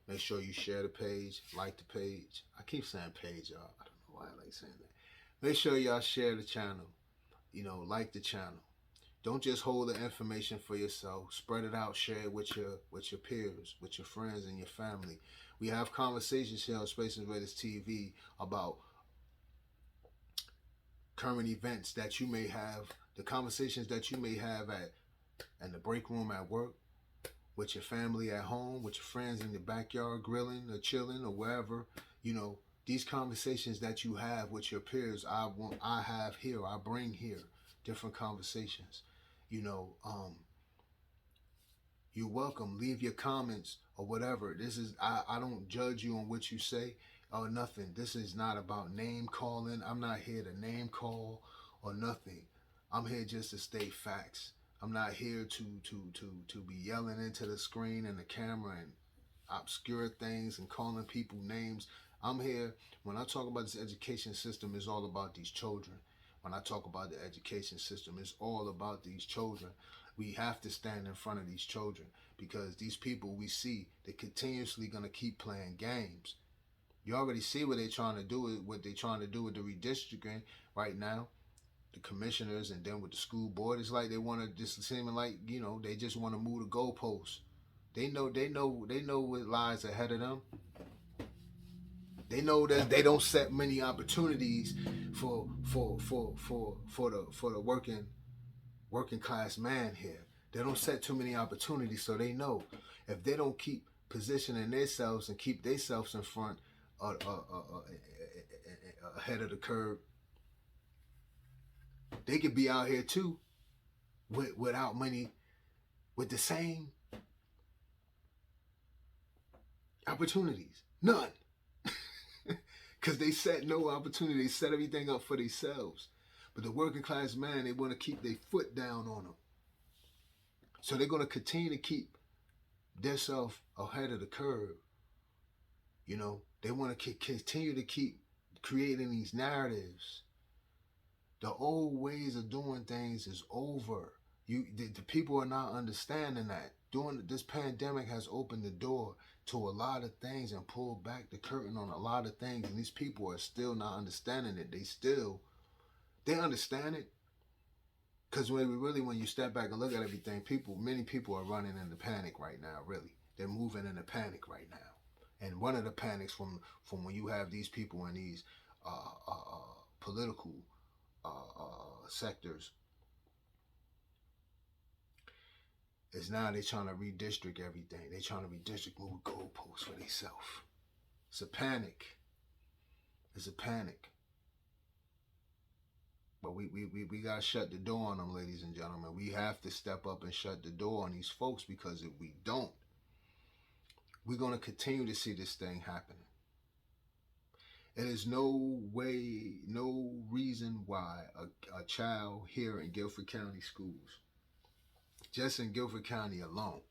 S1: Make sure you share the page, like the page. I keep saying page, y'all. I don't know why I like saying that. Make sure y'all share the channel. Like the channel. Don't just hold the information for yourself. Spread it out. Share it with your peers, with your friends and your family. We have conversations here on Space Invaders TV about current events that you may have, the conversations that you may have in the break room at work, with your family at home, with your friends in the backyard grilling or chilling or wherever. These conversations that you have with your peers, I have here. I bring here different conversations. You're welcome. Leave your comments or whatever. I don't judge you on what you say or nothing. This is not about name calling. I'm not here to name call or nothing. I'm here just to state facts. I'm not here to be yelling into the screen and the camera and obscure things and calling people names. I'm here, when I talk about this education system, it's all about these children. When I talk about the education system, it's all about these children. We have to stand in front of these children because these people we see, they're continuously going to keep playing games. You already see what they're trying to do with the redistricting right now, the commissioners, and then with the school board. It's like they want to just seem like, they just want to move the goalposts. They know what lies ahead of them. They know that they don't set many opportunities for the working class man here. They don't set too many opportunities, so they know if they don't keep positioning themselves and keep themselves in front, ahead of the curve, they could be out here too, without money, with the same opportunities, none. Because they set no opportunity, they set everything up for themselves. But the working class man, they want to keep their foot down on them. So they're going to continue to keep themselves ahead of the curve. They want to continue to keep creating these narratives. The old ways of doing things is over. The people are not understanding that. This pandemic has opened the door to a lot of things and pulled back the curtain on a lot of things, and these people are still not understanding it. They understand it, because when you step back and look at everything, many people are running into panic right now. Really, they're moving into panic right now. And one of the panics from when you have these people in these political sectors is now they're trying to redistrict everything. They're trying to move goalposts for themselves. It's a panic. It's a panic. But we got to shut the door on them, ladies and gentlemen. We have to step up and shut the door on these folks, because if we don't, we're going to continue to see this thing happening. It is no way, no reason why a child here in Guilford County schools, just in Guilford County alone,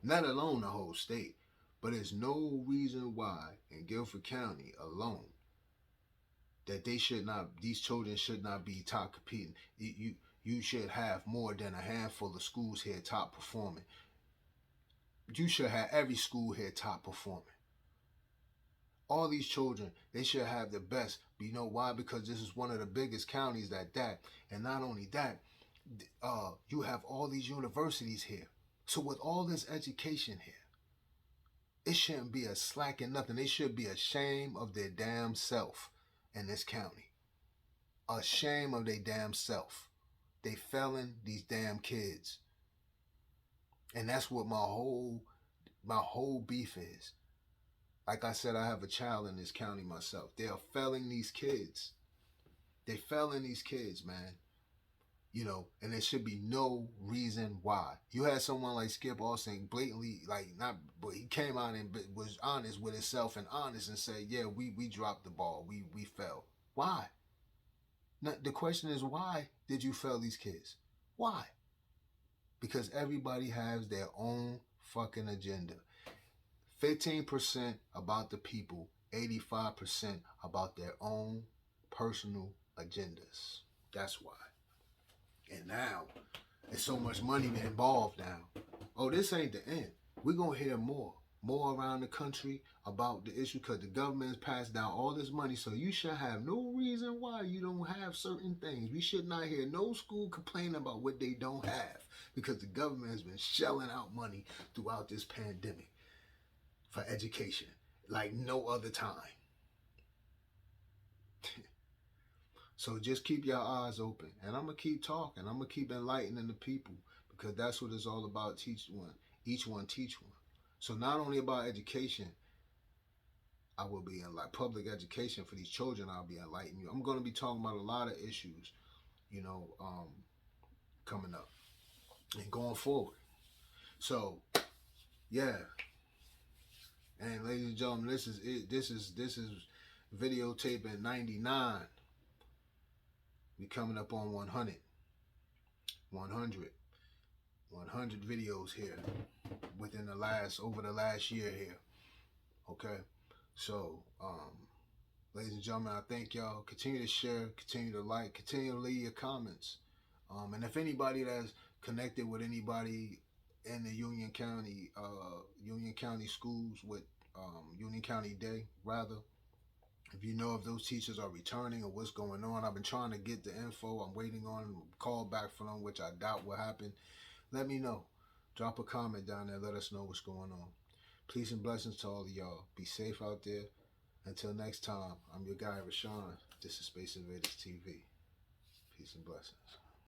S1: not alone the whole state, but there's no reason why in Guilford County alone that these children should not be top competing. You should have more than a handful of schools here top performing. You should have every school here top performing. All these children, they should have the best. You know why? Because this is one of the biggest counties that. And not only that, you have all these universities here. So with all this education here, it shouldn't be a slack in nothing. They should be ashamed of their damn self in this county. Ashamed of their damn self. They failing these damn kids. And that's what my whole beef is. Like I said, I have a child in this county myself. They are failing these kids. They failing these kids, man. And there should be no reason why. You had someone like Skip Austin blatantly, but he came out and was honest with himself and honest and said, yeah, we dropped the ball. We fell. Why? Now, the question is, why did you fail these kids? Why? Because everybody has their own fucking agenda. 15% about the people, 85% about their own personal agendas. That's why. And now, there's so much money involved now. Oh, this ain't the end. We're going to hear more around the country about the issue, because the government has passed down all this money, so you should have no reason why you don't have certain things. We should not hear no school complain about what they don't have, because the government has been shelling out money throughout this pandemic for education like no other time. So just keep your eyes open, and I'm going to keep talking. I'm going to keep enlightening the people, because that's what it's all about. Each one teach one. So not only about education, I will be in public education for these children. I'll be enlightening you. I'm going to be talking about a lot of issues, coming up and going forward. So, yeah. And ladies and gentlemen, this is it. This is videotaping 99. We coming up on 100 videos here over the last year here. Okay. So, ladies and gentlemen, I thank y'all. Continue to share, continue to like, continue to leave your comments. And if anybody that's connected with anybody in the Union County schools with Union County Day, rather, if you know if those teachers are returning or what's going on, I've been trying to get the info. I'm waiting on a call back from them, which I doubt will happen. Let me know. Drop a comment down there. Let us know what's going on. Peace and blessings to all of y'all. Be safe out there. Until next time, I'm your guy, Rashone. This is Space Invaders TV. Peace and blessings.